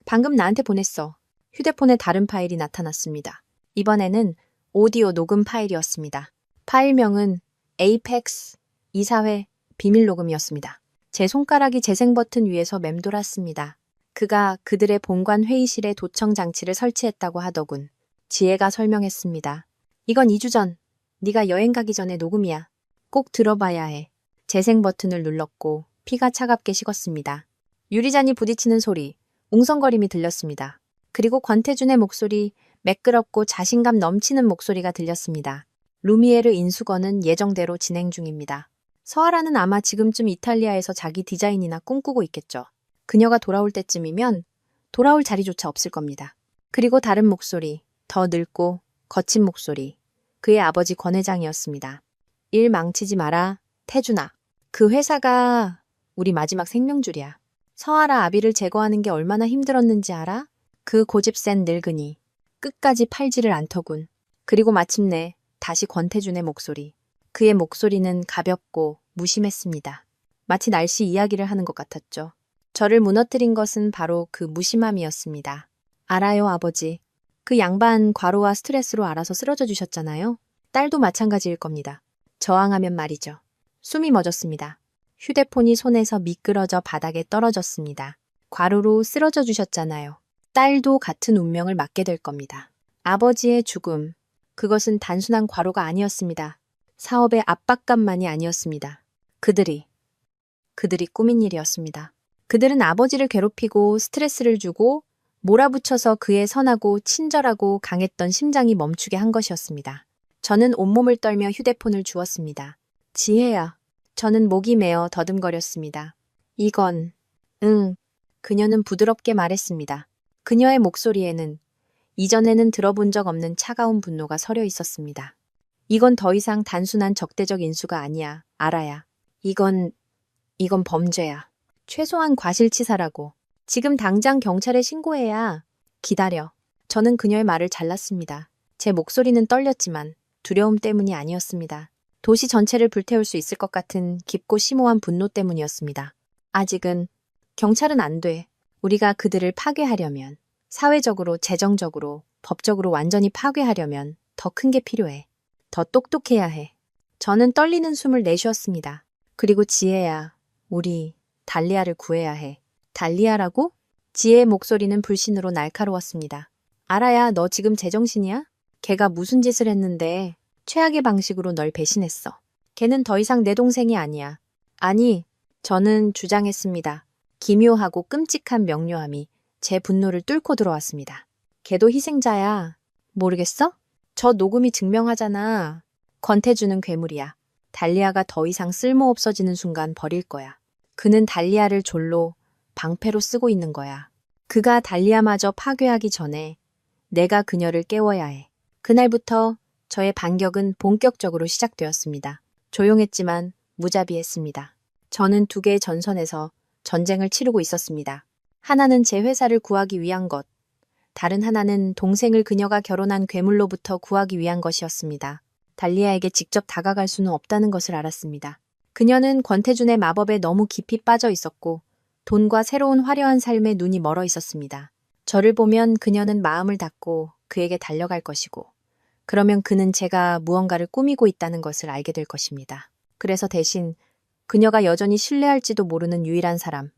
S1: 방금 나한테 보냈어. 휴대폰에 다른 파일이 나타났습니다. 이번에는 오디오 녹음 파일이었습니다. 파일명은 에이펙스 이사회 비밀 녹음이었습니다. 제 손가락이 재생 버튼 위에서 맴돌았습니다. 그가 그들의 본관 회의실에 도청 장치를 설치했다고 하더군. 지혜가 설명했습니다. 이건 2주 전, 네가 여행 가기 전에 녹음이야. 꼭 들어봐야 해. 재생 버튼을 눌렀고 피가 차갑게 식었습니다. 유리잔이 부딪히는 소리, 웅성거림이 들렸습니다. 그리고 권태준의 목소리, 매끄럽고 자신감 넘치는 목소리가 들렸습니다. 루미에르 인수거는 예정대로 진행 중입니다. 서아라는 아마 지금쯤 이탈리아에서 자기 디자인이나 꿈꾸고 있겠죠. 그녀가 돌아올 때쯤이면 돌아올 자리조차 없을 겁니다. 그리고 다른 목소리, 더 늙고 거친 목소리, 그의 아버지 권 회장이었습니다. 일 망치지 마라, 태준아. 그 회사가 우리 마지막 생명줄이야. 서아라 아비를 제거하는 게 얼마나 힘들었는지 알아? 그 고집센 늙은이. 끝까지 팔지를 않더군. 그리고 마침내 다시 권태준의 목소리. 그의 목소리는 가볍고 무심했습니다. 마치 날씨 이야기를 하는 것 같았죠. 저를 무너뜨린 것은 바로 그 무심함이었습니다. 알아요, 아버지. 그 양반 과로와 스트레스로 알아서 쓰러져 주셨잖아요. 딸도 마찬가지일 겁니다. 저항하면 말이죠. 숨이 멎었습니다. 휴대폰이 손에서 미끄러져 바닥에 떨어졌습니다. 과로로 쓰러져 주셨잖아요. 딸도 같은 운명을 맞게 될 겁니다. 아버지의 죽음, 그것은 단순한 과로가 아니었습니다. 사업의 압박감만이 아니었습니다. 그들이 꾸민 일이었습니다. 그들은 아버지를 괴롭히고 스트레스를 주고 몰아붙여서 그의 선하고 친절하고 강했던 심장이 멈추게 한 것이었습니다. 저는 온몸을 떨며 휴대폰을 주었습니다. 지혜야, 저는 목이 메어 더듬거렸습니다. 이건, 응. 그녀는 부드럽게 말했습니다. 그녀의 목소리에는 이전에는 들어본 적 없는 차가운 분노가 서려 있었습니다. 이건 더 이상 단순한 적대적 인수가 아니야. 알아야. 이건 범죄야. 최소한 과실치사라고. 지금 당장 경찰에 신고해야. 기다려. 저는 그녀의 말을 잘랐습니다. 제 목소리는 떨렸지만 두려움 때문이 아니었습니다. 도시 전체를 불태울 수 있을 것 같은 깊고 심오한 분노 때문이었습니다. 아직은 경찰은 안 돼. 우리가 그들을 파괴하려면, 사회적으로, 재정적으로, 법적으로 완전히 파괴하려면 더 큰 게 필요해. 더 똑똑해야 해. 저는 떨리는 숨을 내쉬었습니다. 그리고 지혜야, 우리 달리아를 구해야 해. 달리아라고? 지혜의 목소리는 불신으로 날카로웠습니다. 알아야, 너 지금 제정신이야? 걔가 무슨 짓을 했는데 최악의 방식으로 널 배신했어. 걔는 더 이상 내 동생이 아니야. 아니, 저는 주장했습니다. 기묘하고 끔찍한 명료함이 제 분노를 뚫고 들어왔습니다. 걔도 희생자야. 모르겠어? 저 녹음이 증명하잖아. 권태주는 괴물이야. 달리아가 더 이상 쓸모없어지는 순간 버릴 거야. 그는 달리아를 졸로, 방패로 쓰고 있는 거야. 그가 달리아마저 파괴하기 전에 내가 그녀를 깨워야 해. 그날부터 저의 반격은 본격적으로 시작되었습니다. 조용했지만 무자비했습니다. 저는 두 개의 전선에서 전쟁을 치르고 있었습니다. 하나는 제 회사를 구하기 위한 것, 다른 하나는 동생을 그녀가 결혼한 괴물로부터 구하기 위한 것이었습니다. 달리아에게 직접 다가갈 수는 없다는 것을 알았습니다. 그녀는 권태준의 마법에 너무 깊이 빠져 있었고 돈과 새로운 화려한 삶에 눈이 멀어 있었습니다. 저를 보면 그녀는 마음을 닫고 그에게 달려갈 것이고 그러면 그는 제가 무언가를 꾸미고 있다는 것을 알게 될 것입니다. 그래서 대신 그녀가 여전히 신뢰할지도 모르는 유일한 사람,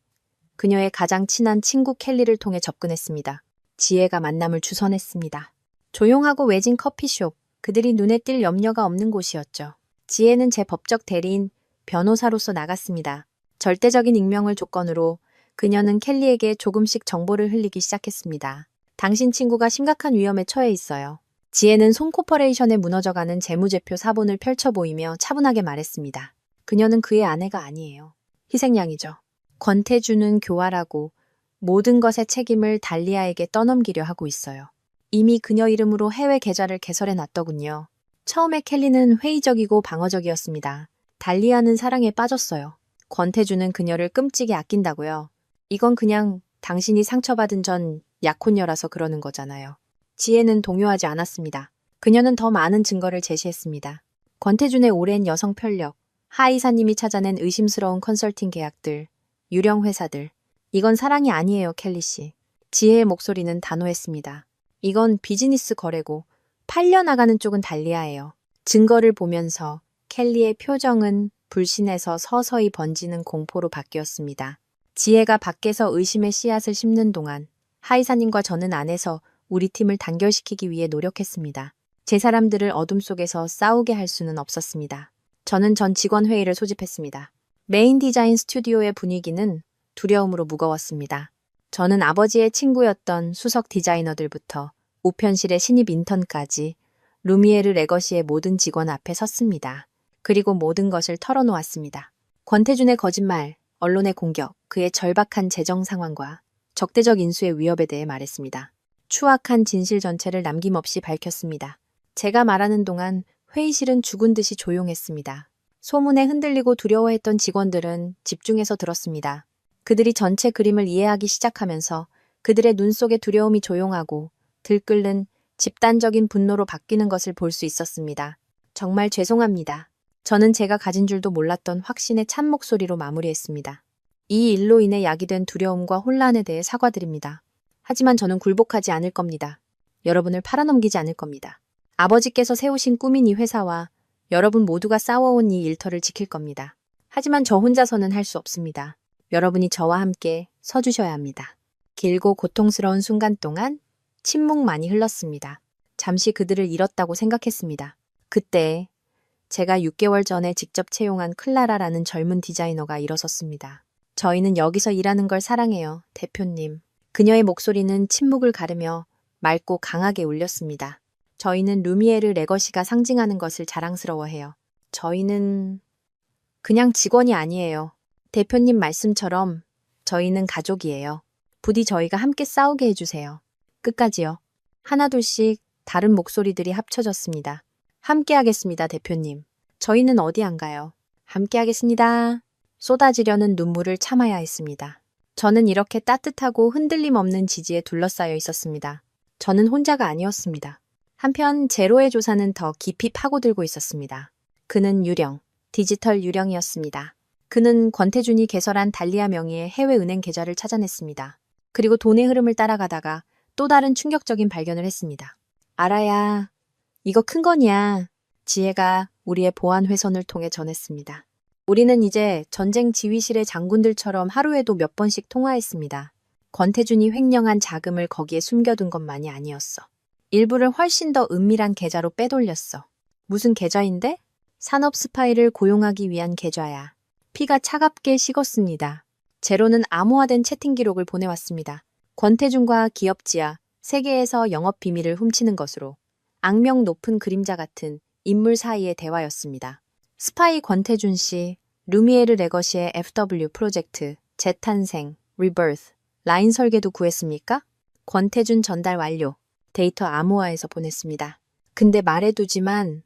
S1: 그녀의 가장 친한 친구 켈리를 통해 접근했습니다. 지혜가 만남을 주선했습니다. 조용하고 외진 커피숍, 그들이 눈에 띌 염려가 없는 곳이었죠. 지혜는 제 법적 대리인, 변호사로서 나갔습니다. 절대적인 익명을 조건으로 그녀는 켈리에게 조금씩 정보를 흘리기 시작했습니다. 당신 친구가 심각한 위험에 처해 있어요. 지혜는 손코퍼레이션에 무너져가는 재무제표 사본을 펼쳐 보이며 차분하게 말했습니다. 그녀는 그의 아내가 아니에요. 희생양이죠. 권태주는 교활하고 모든 것의 책임을 달리아에게 떠넘기려 하고 있어요. 이미 그녀 이름으로 해외 계좌를 개설해 놨더군요. 처음에 켈리는 회의적이고 방어적이었습니다. 달리아는 사랑에 빠졌어요. 권태주는 그녀를 끔찍이 아낀다고요. 이건 그냥 당신이 상처받은 전 약혼녀라서 그러는 거잖아요. 지혜는 동요하지 않았습니다. 그녀는 더 많은 증거를 제시했습니다. 권태준의 오랜 여성 편력, 하 이사님이 찾아낸 의심스러운 컨설팅 계약들, 유령 회사들. 이건 사랑이 아니에요, 켈리 씨. 지혜의 목소리는 단호했습니다. 이건 비즈니스 거래고 팔려나가는 쪽은 달리아예요. 증거를 보면서 켈리의 표정은 불신에서 서서히 번지는 공포로 바뀌었습니다. 지혜가 밖에서 의심의 씨앗을 심는 동안 하이사님과 저는 안에서 우리 팀을 단결시키기 위해 노력했습니다. 제 사람들을 어둠 속에서 싸우게 할 수는 없었습니다. 저는 전 직원 회의를 소집했습니다. 메인 디자인 스튜디오의 분위기는 두려움으로 무거웠습니다. 저는 아버지의 친구였던 수석 디자이너들부터 우편실의 신입 인턴까지 루미에르 레거시의 모든 직원 앞에 섰습니다. 그리고 모든 것을 털어놓았습니다. 권태준의 거짓말, 언론의 공격, 그의 절박한 재정 상황과 적대적 인수의 위협에 대해 말했습니다. 추악한 진실 전체를 남김없이 밝혔습니다. 제가 말하는 동안 회의실은 죽은 듯이 조용했습니다. 소문에 흔들리고 두려워했던 직원들은 집중해서 들었습니다. 그들이 전체 그림을 이해하기 시작하면서 그들의 눈 속의 두려움이 조용하고 들끓는 집단적인 분노로 바뀌는 것을 볼 수 있었습니다. 정말 죄송합니다. 저는 제가 가진 줄도 몰랐던 확신의 찬 목소리로 마무리했습니다. 이 일로 인해 야기된 두려움과 혼란에 대해 사과드립니다. 하지만 저는 굴복하지 않을 겁니다. 여러분을 팔아넘기지 않을 겁니다. 아버지께서 세우신 꿈인 이 회사와 여러분 모두가 싸워온 이 일터를 지킬 겁니다. 하지만 저 혼자서는 할 수 없습니다. 여러분이 저와 함께 서주셔야 합니다. 길고 고통스러운 순간 동안 침묵만이 흘렀습니다. 잠시 그들을 잃었다고 생각했습니다. 그때 제가 6개월 전에 직접 채용한 클라라라는 젊은 디자이너가 일어섰습니다. 저희는 여기서 일하는 걸 사랑해요, 대표님. 그녀의 목소리는 침묵을 가르며 맑고 강하게 울렸습니다. 저희는 루미에르 레거시가 상징하는 것을 자랑스러워해요. 저희는 그냥 직원이 아니에요. 대표님 말씀처럼 저희는 가족이에요. 부디 저희가 함께 싸우게 해주세요. 끝까지요. 하나둘씩 다른 목소리들이 합쳐졌습니다. 함께 하겠습니다, 대표님. 저희는 어디 안 가요. 함께 하겠습니다. 쏟아지려는 눈물을 참아야 했습니다. 저는 이렇게 따뜻하고 흔들림 없는 지지에 둘러싸여 있었습니다. 저는 혼자가 아니었습니다. 한편 제로의 조사는 더 깊이 파고들고 있었습니다. 그는 유령, 디지털 유령이었습니다. 그는 권태준이 개설한 달리아 명의의 해외은행 계좌를 찾아냈습니다. 그리고 돈의 흐름을 따라가다가 또 다른 충격적인 발견을 했습니다. 알아야, 이거 큰 거냐. 지혜가 우리의 보안 회선을 통해 전했습니다. 우리는 이제 전쟁 지휘실의 장군들처럼 하루에도 몇 번씩 통화했습니다. 권태준이 횡령한 자금을 거기에 숨겨둔 것만이 아니었어. 일부를 훨씬 더 은밀한 계좌로 빼돌렸어. 무슨 계좌인데? 산업 스파이를 고용하기 위한 계좌야. 피가 차갑게 식었습니다. 제로는 암호화된 채팅 기록을 보내왔습니다. 권태준과 기업지야, 세계에서 영업 비밀을 훔치는 것으로. 악명 높은 그림자 같은 인물 사이의 대화였습니다. 스파이 권태준 씨, 루미에르 레거시의 FW 프로젝트, 재탄생, 리버스, 라인 설계도 구했습니까? 권태준 전달 완료. 데이터 암호화해서 보냈습니다. 근데 말해두지만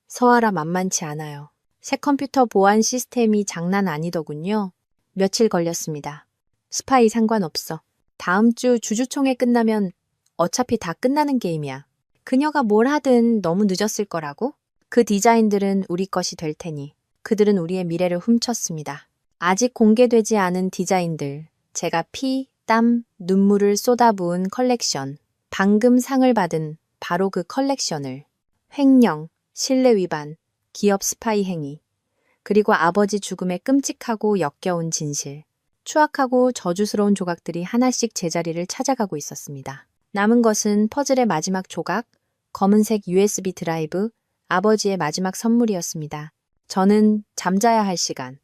S1: 서아라 만만치 않아요. 새 컴퓨터 보안 시스템이 장난 아니더군요. 며칠 걸렸습니다. 스파이 상관없어. 다음 주 주주총회 끝나면 어차피 다 끝나는 게임이야. 그녀가 뭘 하든 너무 늦었을 거라고? 그 디자인들은 우리 것이 될 테니. 그들은 우리의 미래를 훔쳤습니다. 아직 공개되지 않은 디자인들. 제가 피, 땀, 눈물을 쏟아부은 컬렉션. 방금 상을 받은 바로 그 컬렉션을. 횡령, 신뢰 위반, 기업 스파이 행위. 그리고 아버지 죽음의 끔찍하고 역겨운 진실. 추악하고 저주스러운 조각들이 하나씩 제자리를 찾아가고 있었습니다. 남은 것은 퍼즐의 마지막 조각, 검은색 USB 드라이브, 아버지의 마지막 선물이었습니다. 저는 잠자야 할 시간,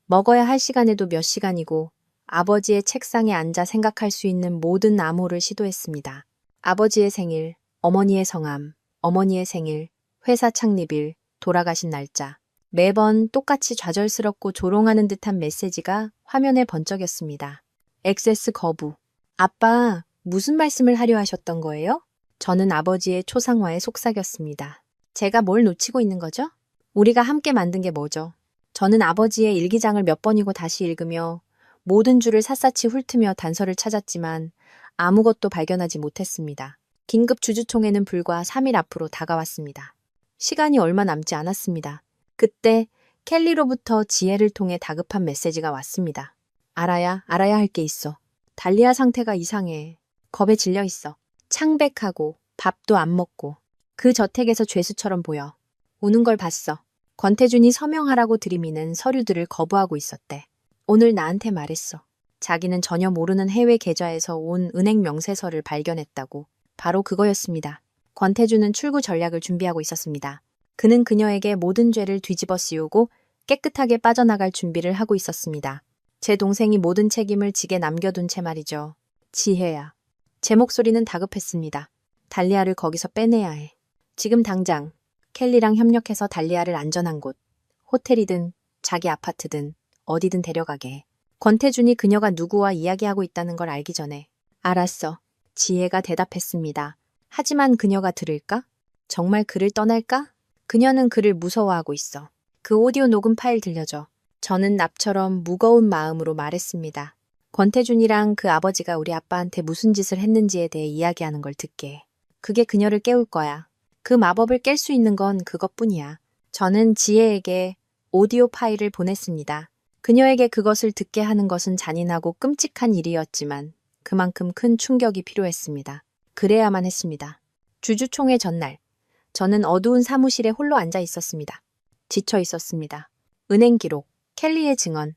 S1: 먹어야 할 시간에도 몇 시간이고 아버지의 책상에 앉아 생각할 수 있는 모든 암호를 시도했습니다. 아버지의 생일, 어머니의 성함, 어머니의 생일, 회사 창립일, 돌아가신 날짜. 매번 똑같이 좌절스럽고 조롱하는 듯한 메시지가 화면에 번쩍였습니다. 액세스 거부. 아빠, 무슨 말씀을 하려 하셨던 거예요? 저는 아버지의 초상화에 속삭였습니다. 제가 뭘 놓치고 있는 거죠? 우리가 함께 만든 게 뭐죠? 저는 아버지의 일기장을 몇 번이고 다시 읽으며 모든 줄을 샅샅이 훑으며 단서를 찾았지만 아무것도 발견하지 못했습니다. 긴급 주주총회는 불과 3일 앞으로 다가왔습니다. 시간이 얼마 남지 않았습니다. 그때 켈리로부터 지혜를 통해 다급한 메시지가 왔습니다. 알아야 할 게 있어. 달리아 상태가 이상해. 겁에 질려 있어. 창백하고 밥도 안 먹고. 그 저택에서 죄수처럼 보여. 우는 걸 봤어. 권태준이 서명하라고 들이미는 서류들을 거부하고 있었대. 오늘 나한테 말했어. 자기는 전혀 모르는 해외 계좌에서 온 은행 명세서를 발견했다고. 바로 그거였습니다. 권태준은 출구 전략을 준비하고 있었습니다. 그는 그녀에게 모든 죄를 뒤집어 씌우고 깨끗하게 빠져나갈 준비를 하고 있었습니다. 제 동생이 모든 책임을 지게 남겨둔 채 말이죠. 지혜야. 제 목소리는 다급했습니다. 달리아를 거기서 빼내야 해. 지금 당장 켈리랑 협력해서 달리아를 안전한 곳, 호텔이든 자기 아파트든 어디든 데려가게 해. 권태준이 그녀가 누구와 이야기하고 있다는 걸 알기 전에. 알았어. 지혜가 대답했습니다. 하지만 그녀가 들을까? 정말 그를 떠날까? 그녀는 그를 무서워하고 있어. 그 오디오 녹음 파일 들려줘. 저는 납처럼 무거운 마음으로 말했습니다. 권태준이랑 그 아버지가 우리 아빠한테 무슨 짓을 했는지에 대해 이야기하는 걸 듣게 해. 그게 그녀를 깨울 거야. 그 마법을 깰 수 있는 건 그것뿐이야. 저는 지혜에게 오디오 파일을 보냈습니다. 그녀에게 그것을 듣게 하는 것은 잔인하고 끔찍한 일이었지만 그만큼 큰 충격이 필요했습니다. 그래야만 했습니다. 주주총회 전날, 저는 어두운 사무실에 홀로 앉아 있었습니다. 지쳐 있었습니다. 은행 기록, 켈리의 증언,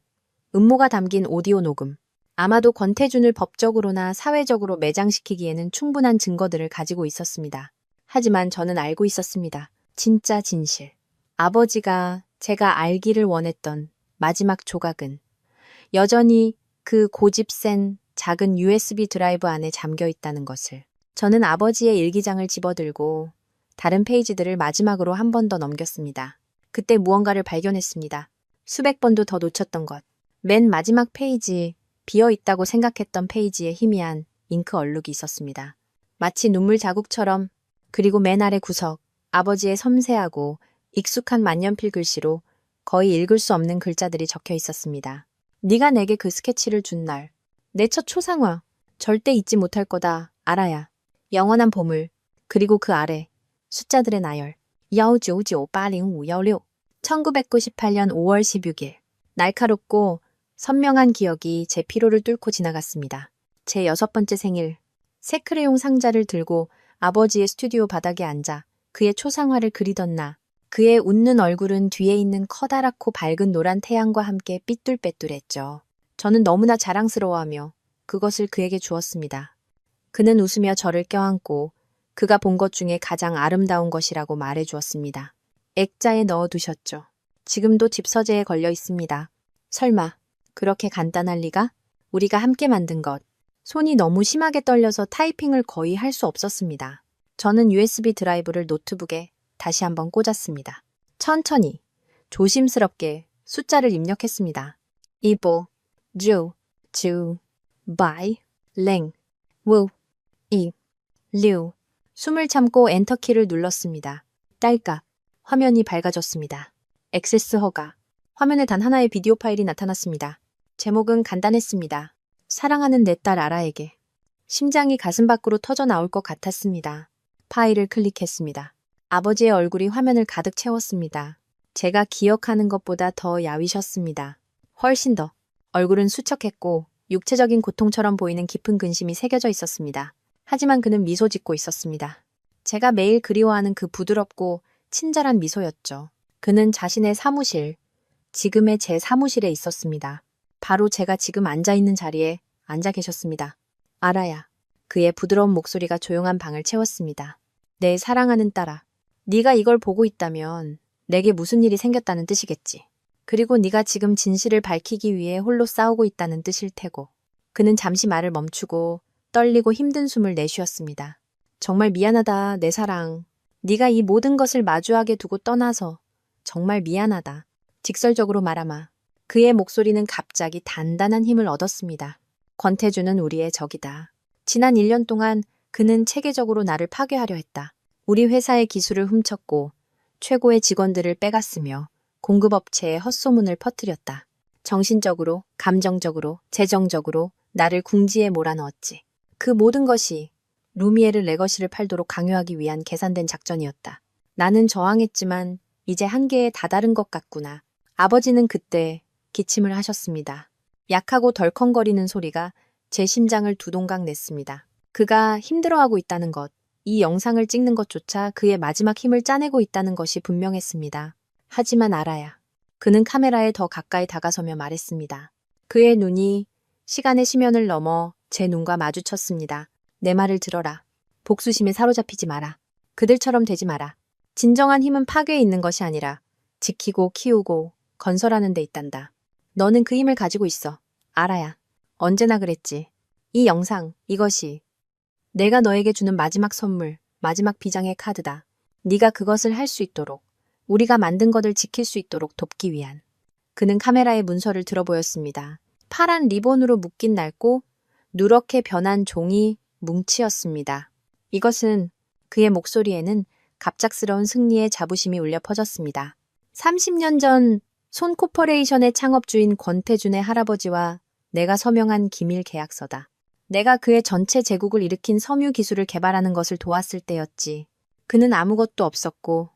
S1: 음모가 담긴 오디오 녹음. 아마도 권태준을 법적으로나 사회적으로 매장시키기에는 충분한 증거들을 가지고 있었습니다. 하지만 저는 알고 있었습니다. 진짜 진실. 아버지가 제가 알기를 원했던 마지막 조각은 여전히 그 고집 센 작은 USB 드라이브 안에 잠겨 있다는 것을. 저는 아버지의 일기장을 집어들고 다른 페이지들을 마지막으로 한 번 더 넘겼습니다. 그때 무언가를 발견했습니다. 수백 번도 더 놓쳤던 것. 맨 마지막 페이지, 비어 있다고 생각했던 페이지에 희미한 잉크 얼룩이 있었습니다. 마치 눈물 자국처럼. 그리고 맨 아래 구석, 아버지의 섬세하고 익숙한 만년필 글씨로 거의 읽을 수 없는 글자들이 적혀 있었습니다. 네가 내게 그 스케치를 준 날. 내 첫 초상화. 절대 잊지 못할 거다. 알아야. 영원한 보물. 그리고 그 아래 숫자들의 나열. 199980516. 1998년 5월 16일. 날카롭고 선명한 기억이 제 피로를 뚫고 지나갔습니다. 제 6번째 생일. 새 크레용 상자를 들고 아버지의 스튜디오 바닥에 앉아 그의 초상화를 그리던 나. 그의 웃는 얼굴은 뒤에 있는 커다랗고 밝은 노란 태양과 함께 삐뚤빼뚤했죠. 저는 너무나 자랑스러워하며 그것을 그에게 주었습니다. 그는 웃으며 저를 껴안고 그가 본 것 중에 가장 아름다운 것이라고 말해 주었습니다. 액자에 넣어두셨죠. 지금도 집 서재에 걸려 있습니다. 설마 그렇게 간단할 리가? 우리가 함께 만든 것. 손이 너무 심하게 떨려서 타이핑을 거의 할 수 없었습니다. 저는 USB 드라이브를 노트북에 다시 한번 꽂았습니다. 천천히, 조심스럽게 숫자를 입력했습니다. 25, 주, 주, 바이, 랭, 우, 이, 류. 숨을 참고 엔터키를 눌렀습니다. 딸깍. 화면이 밝아졌습니다. 액세스 허가. 화면에 단 하나의 비디오 파일이 나타났습니다. 제목은 간단했습니다. 사랑하는 내 딸 아라에게. 심장이 가슴 밖으로 터져 나올 것 같았습니다. 파일을 클릭했습니다. 아버지의 얼굴이 화면을 가득 채웠습니다. 제가 기억하는 것보다 더 야위셨습니다. 훨씬 더. 얼굴은 수척했고 육체적인 고통처럼 보이는 깊은 근심이 새겨져 있었습니다. 하지만 그는 미소 짓고 있었습니다. 제가 매일 그리워하는 그 부드럽고 친절한 미소였죠. 그는 자신의 사무실, 지금의 제 사무실에 있었습니다. 바로 제가 지금 앉아있는 자리에 앉아 계셨습니다. 알아야. 그의 부드러운 목소리가 조용한 방을 채웠습니다. 내 사랑하는 딸아. 네가 이걸 보고 있다면 내게 무슨 일이 생겼다는 뜻이겠지. 그리고 네가 지금 진실을 밝히기 위해 홀로 싸우고 있다는 뜻일 테고. 그는 잠시 말을 멈추고 떨리고 힘든 숨을 내쉬었습니다. 정말 미안하다, 내 사랑. 네가 이 모든 것을 마주하게 두고 떠나서 정말 미안하다. 직설적으로 말하마. 그의 목소리는 갑자기 단단한 힘을 얻었습니다. 권태주는 우리의 적이다. 지난 1년 동안 그는 체계적으로 나를 파괴하려 했다. 우리 회사의 기술을 훔쳤고 최고의 직원들을 빼갔으며 공급업체에 헛소문을 퍼뜨렸다. 정신적으로, 감정적으로, 재정적으로 나를 궁지에 몰아넣었지. 그 모든 것이 루미에르 레거시를 팔도록 강요하기 위한 계산된 작전이었다. 나는 저항했지만 이제 한계에 다다른 것 같구나. 아버지는 그때 기침을 하셨습니다. 약하고 덜컹거리는 소리가 제 심장을 두동강 냈습니다. 그가 힘들어하고 있다는 것, 이 영상을 찍는 것조차 그의 마지막 힘을 짜내고 있다는 것이 분명했습니다. 하지만 알아야. 그는 카메라에 더 가까이 다가서며 말했습니다. 그의 눈이 시간의 심연을 넘어 제 눈과 마주쳤습니다. 내 말을 들어라. 복수심에 사로잡히지 마라. 그들처럼 되지 마라. 진정한 힘은 파괴에 있는 것이 아니라 지키고 키우고 건설하는 데 있단다. 너는 그 힘을 가지고 있어. 알아야. 언제나 그랬지. 이 영상, 이것이 내가 너에게 주는 마지막 선물, 마지막 비장의 카드다. 네가 그것을 할 수 있도록, 우리가 만든 것을 지킬 수 있도록 돕기 위한. 그는 카메라의 문서를 들어보였습니다. 파란 리본으로 묶인 낡고 누렇게 변한 종이 뭉치였습니다. 이것은 그의 목소리에는 갑작스러운 승리의 자부심이 울려 퍼졌습니다. 30년 전 손 코퍼레이션의 창업주인 권태준의 할아버지와 내가 서명한 기밀 계약서다. 내가 그의 전체 제국을 일으킨 섬유 기술을 개발하는 것을 도왔을 때였지. 그는 아무것도 없었고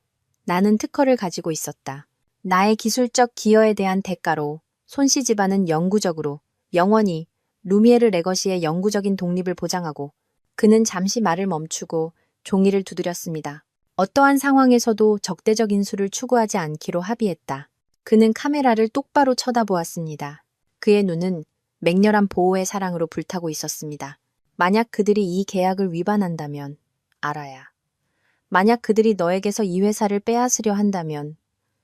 S1: 나는 특허를 가지고 있었다. 나의 기술적 기여에 대한 대가로 손씨 집안은 영구적으로, 영원히 루미에르 레거시의 영구적인 독립을 보장하고. 그는 잠시 말을 멈추고 종이를 두드렸습니다. 어떠한 상황에서도 적대적 인수를 추구하지 않기로 합의했다. 그는 카메라를 똑바로 쳐다보았습니다. 그의 눈은 맹렬한 보호의 사랑으로 불타고 있었습니다. 만약 그들이 이 계약을 위반한다면 알아야. 만약 그들이 너에게서 이 회사를 빼앗으려 한다면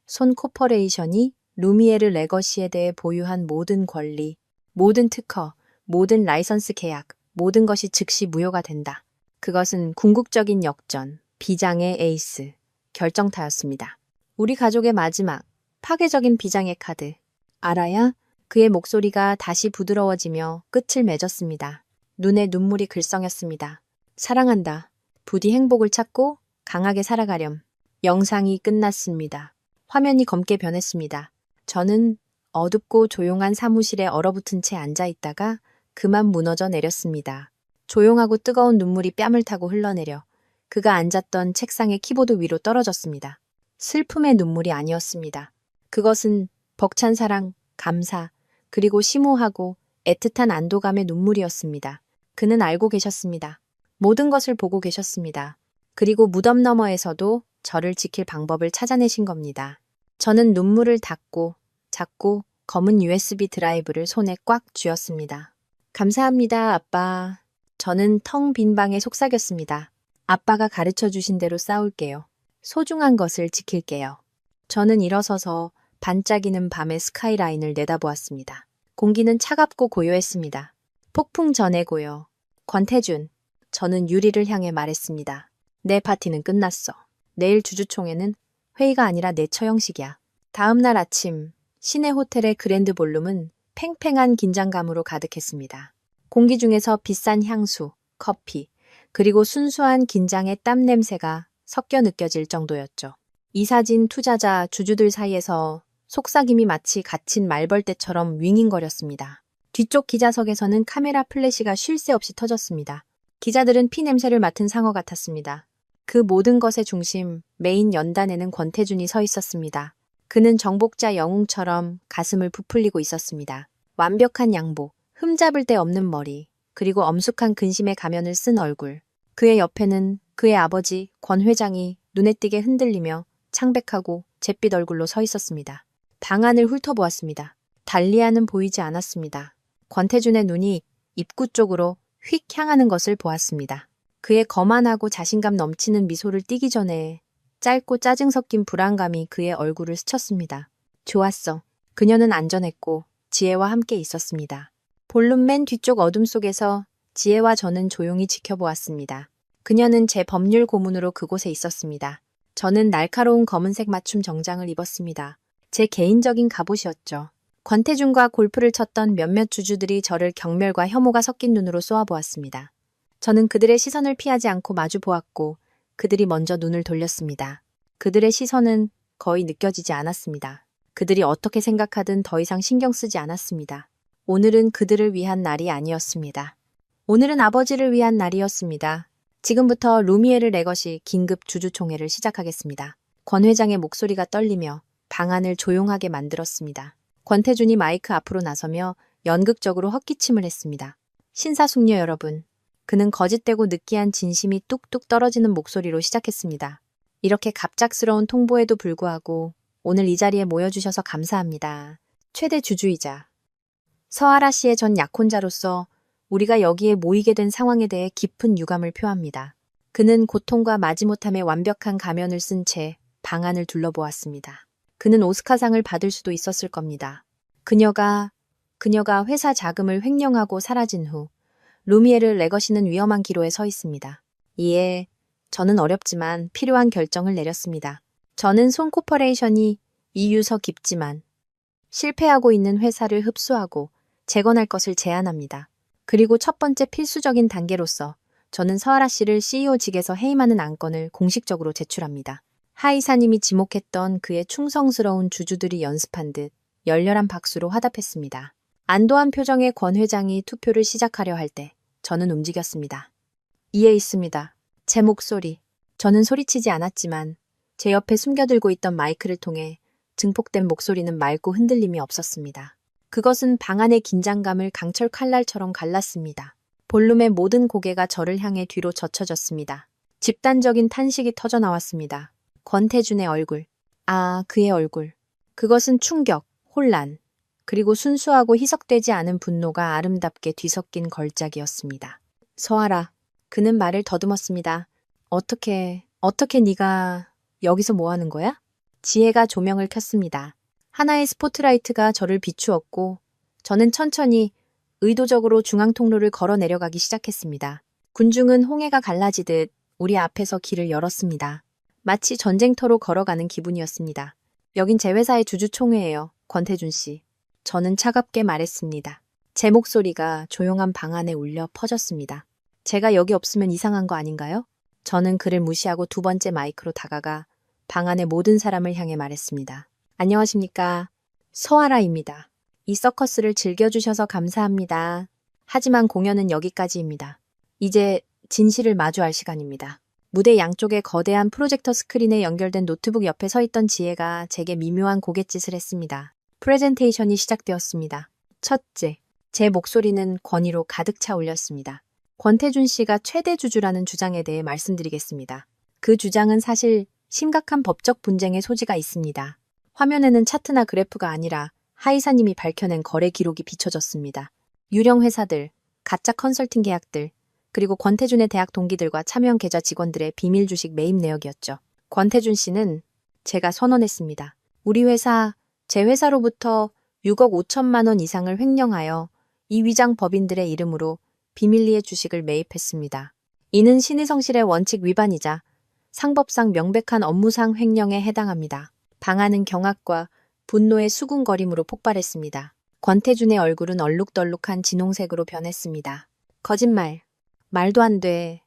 S1: 손 코퍼레이션이 루미에르 레거시에 대해 보유한 모든 권리, 모든 특허, 모든 라이선스 계약, 모든 것이 즉시 무효가 된다. 그것은 궁극적인 역전, 비장의 에이스, 결정타였습니다. 우리 가족의 마지막, 파괴적인 비장의 카드. 알아야? 그의 목소리가 다시 부드러워지며 끝을 맺었습니다. 눈에 눈물이 글썽였습니다. 사랑한다. 부디 행복을 찾고 강하게 살아가렴. 영상이 끝났습니다. 화면이 검게 변했습니다. 저는 어둡고 조용한 사무실에 얼어붙은 채 앉아 있다가 그만 무너져 내렸습니다. 조용하고 뜨거운 눈물이 뺨을 타고 흘러내려 그가 앉았던 책상의 키보드 위로 떨어졌습니다. 슬픔의 눈물이 아니었습니다. 그것은 벅찬 사랑, 감사, 그리고 심오하고 애틋한 안도감의 눈물이었습니다. 그는 알고 계셨습니다. 모든 것을 보고 계셨습니다. 그리고 무덤 너머에서도 저를 지킬 방법을 찾아내신 겁니다. 저는 눈물을 닦고 작고 검은 USB 드라이브를 손에 꽉 쥐었습니다. 감사합니다, 아빠. 저는 텅 빈 방에 속삭였습니다. 아빠가 가르쳐 주신 대로 싸울게요. 소중한 것을 지킬게요. 저는 일어서서 반짝이는 밤의 스카이라인을 내다보았습니다. 공기는 차갑고 고요했습니다. 폭풍 전의 고요. 권태준, 저는 유리를 향해 말했습니다. 내 파티는 끝났어. 내일 주주총회는 회의가 아니라 내 처형식이야. 다음 날 아침, 시내 호텔의 그랜드 볼룸은 팽팽한 긴장감으로 가득했습니다. 공기 중에서 비싼 향수, 커피, 그리고 순수한 긴장의 땀 냄새가 섞여 느껴질 정도였죠. 이사진 투자자 주주들 사이에서 속삭임이 마치 갇힌 말벌떼처럼 윙윙거렸습니다. 뒤쪽 기자석에서는 카메라 플래시가 쉴 새 없이 터졌습니다. 기자들은 피 냄새를 맡은 상어 같았습니다. 그 모든 것의 중심, 메인 연단에는 권태준이 서 있었습니다. 그는 정복자 영웅처럼 가슴을 부풀리고 있었습니다. 완벽한 양복, 흠잡을 데 없는 머리, 그리고 엄숙한 근심의 가면을 쓴 얼굴. 그의 옆에는 그의 아버지 권 회장이 눈에 띄게 흔들리며 창백하고 잿빛 얼굴로 서 있었습니다. 방안을 훑어보았습니다. 달리아는 보이지 않았습니다. 권태준의 눈이 입구 쪽으로 휙 향하는 것을 보았습니다. 그의 거만하고 자신감 넘치는 미소를 띠기 전에 짧고 짜증 섞인 불안감이 그의 얼굴을 스쳤습니다. 좋았어. 그녀는 안전했고 지혜와 함께 있었습니다. 볼룸 맨 뒤쪽 어둠 속에서 지혜와 저는 조용히 지켜보았습니다. 그녀는 제 법률 고문으로 그곳에 있었습니다. 저는 날카로운 검은색 맞춤 정장을 입었습니다. 제 개인적인 갑옷이었죠. 권태준과 골프를 쳤던 몇몇 주주들이 저를 경멸과 혐오가 섞인 눈으로 쏘아보았습니다. 저는 그들의 시선을 피하지 않고 마주 보았고 그들이 먼저 눈을 돌렸습니다. 그들의 시선은 거의 느껴지지 않았습니다. 그들이 어떻게 생각하든 더 이상 신경 쓰지 않았습니다. 오늘은 그들을 위한 날이 아니었습니다. 오늘은 아버지를 위한 날이었습니다. 지금부터 루미에르 레것이 긴급 주주총회를 시작하겠습니다. 권 회장의 목소리가 떨리며 방안을 조용하게 만들었습니다. 권태준이 마이크 앞으로 나서며 연극적으로 헛기침을 했습니다. 신사숙녀 여러분, 그는 거짓되고 느끼한 진심이 뚝뚝 떨어지는 목소리로 시작했습니다. 이렇게 갑작스러운 통보에도 불구하고 오늘 이 자리에 모여주셔서 감사합니다. 최대 주주이자 서아라 씨의 전 약혼자로서 우리가 여기에 모이게 된 상황에 대해 깊은 유감을 표합니다. 그는 고통과 마지못함의 완벽한 가면을 쓴 채 방안을 둘러보았습니다. 그는 오스카상을 받을 수도 있었을 겁니다. 그녀가 회사 자금을 횡령하고 사라진 후 루미에르 레거시는 위험한 기로에 서 있습니다. 이에 저는 어렵지만 필요한 결정을 내렸습니다. 저는 손 코퍼레이션이 이유서 깊지만 실패하고 있는 회사를 흡수하고 재건할 것을 제안합니다. 그리고 첫 번째 필수적인 단계로서 저는 서아라 씨를 CEO직에서 해임하는 안건을 공식적으로 제출합니다. 하 이사님이 지목했던 그의 충성스러운 주주들이 연습한 듯 열렬한 박수로 화답했습니다. 안도한 표정의 권 회장이 투표를 시작하려 할 때 저는 움직였습니다. 이에 있습니다. 제 목소리. 저는 소리치지 않았지만 제 옆에 숨겨들고 있던 마이크를 통해 증폭된 목소리는 맑고 흔들림이 없었습니다. 그것은 방안의 긴장감을 강철 칼날처럼 갈랐습니다. 볼룸의 모든 고개가 저를 향해 뒤로 젖혀졌습니다. 집단적인 탄식이 터져나왔습니다. 권태준의 얼굴. 아, 그의 얼굴. 그것은 충격, 혼란, 그리고 순수하고 희석되지 않은 분노가 아름답게 뒤섞인 걸작이었습니다. 서아라. 그는 말을 더듬었습니다. 어떻게 네가 여기서 뭐 하는 거야? 지혜가 조명을 켰습니다. 하나의 스포트라이트가 저를 비추었고 저는 천천히 의도적으로 중앙 통로를 걸어 내려가기 시작했습니다. 군중은 홍해가 갈라지듯 우리 앞에서 길을 열었습니다. 마치 전쟁터로 걸어가는 기분이었습니다. 여긴 제 회사의 주주총회예요. 권태준 씨. 저는 차갑게 말했습니다. 제 목소리가 조용한 방 안에 울려 퍼졌습니다. 제가 여기 없으면 이상한 거 아닌가요? 저는 그를 무시하고 두 번째 마이크로 다가가 방 안의 모든 사람을 향해 말했습니다. 안녕하십니까. 서아라입니다. 이 서커스를 즐겨주셔서 감사합니다. 하지만 공연은 여기까지입니다. 이제 진실을 마주할 시간입니다. 무대 양쪽에 거대한 프로젝터 스크린에 연결된 노트북 옆에 서 있던 지혜가 제게 미묘한 고갯짓을 했습니다. 프레젠테이션이 시작되었습니다. 첫째, 제 목소리는 권위로 가득 차 울렸습니다. 권태준 씨가 최대 주주라는 주장에 대해 말씀드리겠습니다. 그 주장은 사실 심각한 법적 분쟁의 소지가 있습니다. 화면에는 차트나 그래프가 아니라 하이사님이 밝혀낸 거래 기록이 비춰졌습니다. 유령 회사들, 가짜 컨설팅 계약들, 그리고 권태준의 대학 동기들과 참여형 계좌 직원들의 비밀 주식 매입 내역이었죠. 권태준 씨는 제가 선언했습니다. 우리 회사, 제 회사로부터 6억 5천만 원 이상을 횡령하여 이 위장 법인들의 이름으로 비밀리에 주식을 매입했습니다. 이는 신의성실의 원칙 위반이자 상법상 명백한 업무상 횡령에 해당합니다. 방안은 경악과 분노의 수군거림으로 폭발했습니다. 권태준의 얼굴은 얼룩덜룩한 진홍색으로 변했습니다. 거짓말. 말도 안 돼.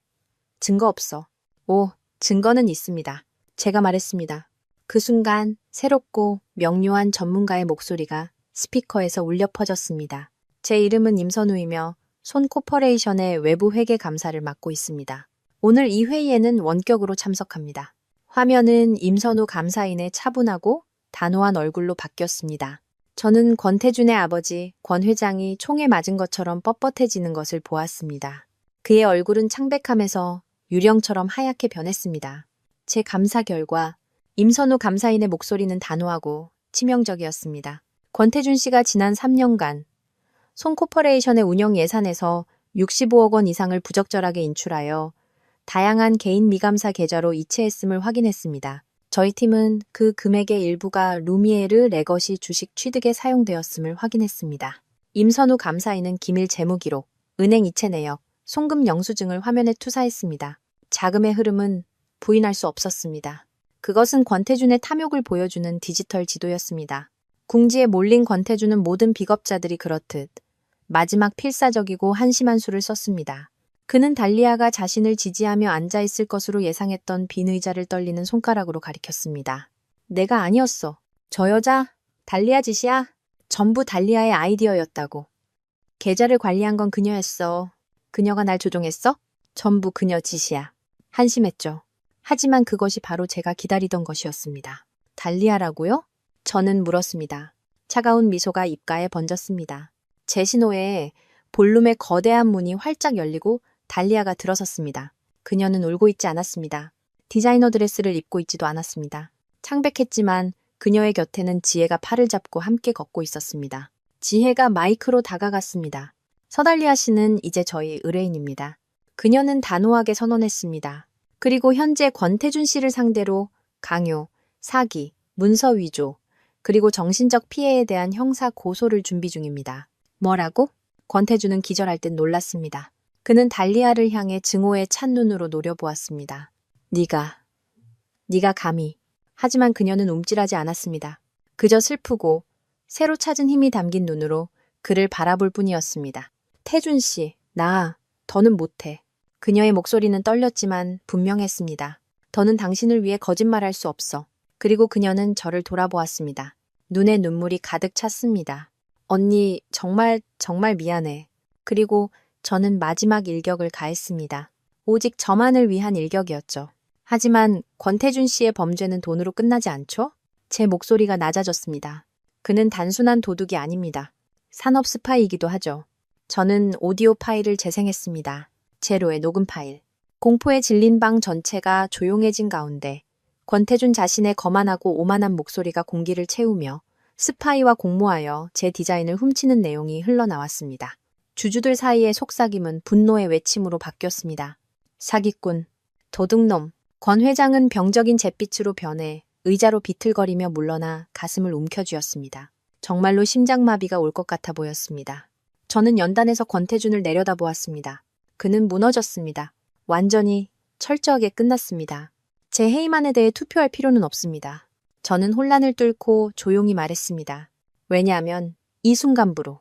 S1: 증거 없어. 오, 증거는 있습니다. 제가 말했습니다. 그 순간 새롭고 명료한 전문가의 목소리가 스피커에서 울려 퍼졌습니다. 제 이름은 임선우이며 손코퍼레이션의 외부 회계 감사를 맡고 있습니다. 오늘 이 회의에는 원격으로 참석합니다. 화면은 임선우 감사인의 차분하고 단호한 얼굴로 바뀌었습니다. 저는 권태준의 아버지 권 회장이 총에 맞은 것처럼 뻣뻣해지는 것을 보았습니다. 그의 얼굴은 창백함에서 유령처럼 하얗게 변했습니다. 제 감사 결과 임선우 감사인의 목소리는 단호하고 치명적이었습니다. 권태준 씨가 지난 3년간 손코퍼레이션의 운영 예산에서 65억 원 이상을 부적절하게 인출하여 다양한 개인 미감사 계좌로 이체했음을 확인했습니다. 저희 팀은 그 금액의 일부가 루미에르 레거시 주식 취득에 사용되었음을 확인했습니다. 임선우 감사인은 기밀 재무기록, 은행 이체 내역, 송금 영수증을 화면에 투사했습니다. 자금의 흐름은 부인할 수 없었습니다. 그것은 권태준의 탐욕을 보여주는 디지털 지도였습니다. 궁지에 몰린 권태준은 모든 비겁자들이 그렇듯 마지막 필사적이고 한심한 수를 썼습니다. 그는 달리아가 자신을 지지하며 앉아있을 것으로 예상했던 빈 의자를 떨리는 손가락으로 가리켰습니다. 내가 아니었어. 저 여자 달리아 짓이야. 전부 달리아의 아이디어였다고. 계좌를 관리한 건 그녀였어. 그녀가 날 조종했어? 전부 그녀 짓이야. 한심했죠. 하지만 그것이 바로 제가 기다리던 것이었습니다. 달리아라고요? 저는 물었습니다. 차가운 미소가 입가에 번졌습니다. 제 신호에 볼룸의 거대한 문이 활짝 열리고 달리아가 들어섰습니다. 그녀는 울고 있지 않았습니다. 디자이너 드레스를 입고 있지도 않았습니다. 창백했지만 그녀의 곁에는 지혜가 팔을 잡고 함께 걷고 있었습니다. 지혜가 마이크로 다가갔습니다. 서달리아 씨는 이제 저희 의뢰인입니다. 그녀는 단호하게 선언했습니다. 그리고 현재 권태준 씨를 상대로 강요, 사기, 문서 위조, 그리고 정신적 피해에 대한 형사 고소를 준비 중입니다. 뭐라고? 권태준은 기절할 듯 놀랐습니다. 그는 달리아를 향해 증오의 찬 눈으로 노려보았습니다. 네가 감히. 하지만 그녀는 움찔하지 않았습니다. 그저 슬프고 새로 찾은 힘이 담긴 눈으로 그를 바라볼 뿐이었습니다. 태준 씨, 더는 못해. 그녀의 목소리는 떨렸지만 분명했습니다. 더는 당신을 위해 거짓말할 수 없어. 그리고 그녀는 저를 돌아보았습니다. 눈에 눈물이 가득 찼습니다. 언니, 정말 미안해. 그리고 저는 마지막 일격을 가했습니다. 오직 저만을 위한 일격이었죠. 하지만 권태준 씨의 범죄는 돈으로 끝나지 않죠? 제 목소리가 낮아졌습니다. 그는 단순한 도둑이 아닙니다. 산업 스파이이기도 하죠. 저는 오디오 파일을 재생했습니다. 제로의 녹음 파일. 공포에 질린 방 전체가 조용해진 가운데 권태준 자신의 거만하고 오만한 목소리가 공기를 채우며 스파이와 공모하여 제 디자인을 훔치는 내용이 흘러나왔습니다. 주주들 사이의 속삭임은 분노의 외침으로 바뀌었습니다. 사기꾼, 도둑놈. 권 회장은 병적인 잿빛으로 변해 의자로 비틀거리며 물러나 가슴을 움켜쥐었습니다. 정말로 심장마비가 올 것 같아 보였습니다. 저는 연단에서 권태준을 내려다보았습니다. 그는 무너졌습니다. 완전히 철저하게 끝났습니다. 제 해임안에 대해 투표할 필요는 없습니다. 저는 혼란을 뚫고 조용히 말했습니다. 왜냐하면 이 순간부로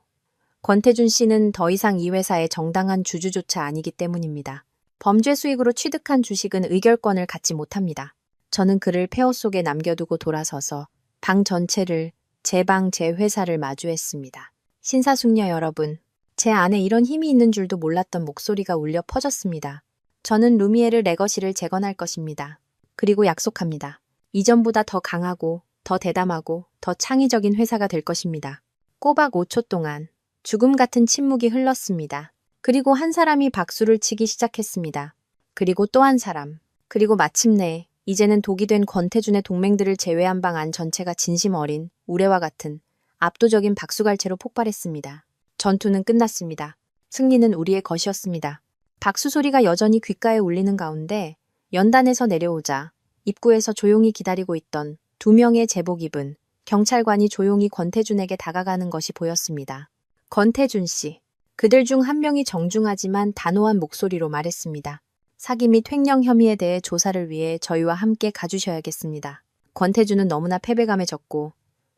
S1: 권태준 씨는 더 이상 이 회사의 정당한 주주조차 아니기 때문입니다. 범죄 수익으로 취득한 주식은 의결권을 갖지 못합니다. 저는 그를 폐허 속에 남겨두고 돌아서서 방 전체를 제 방, 제 회사를 마주했습니다. 신사숙녀 여러분, 제 안에 이런 힘이 있는 줄도 몰랐던 목소리가 울려 퍼졌습니다. 저는 루미에르 레거시를 재건할 것입니다. 그리고 약속합니다. 이전보다 더 강하고, 더 대담하고, 더 창의적인 회사가 될 것입니다. 꼬박 5초 동안 죽음 같은 침묵이 흘렀습니다. 그리고 한 사람이 박수를 치기 시작했습니다. 그리고 또 한 사람. 그리고 마침내 이제는 독이 된 권태준의 동맹들을 제외한 방 안 전체가 진심 어린 우레와 같은 압도적인 박수갈채로 폭발했습니다. 전투는 끝났습니다. 승리는 우리의 것이었습니다. 박수 소리가 여전히 귓가에 울리는 가운데 연단에서 내려오자 입구에서 조용히 기다리고 있던 2명의 제복 입은 경찰관이 조용히 권태준에게 다가가는 것이 보였습니다. 권태준 씨. 그들 중 한 명이 정중하지만 단호한 목소리로 말했습니다. 사기 및 횡령 혐의에 대해 조사를 위해 저희와 함께 가주셔야겠습니다. 권태준은 너무나 패배감에 졌고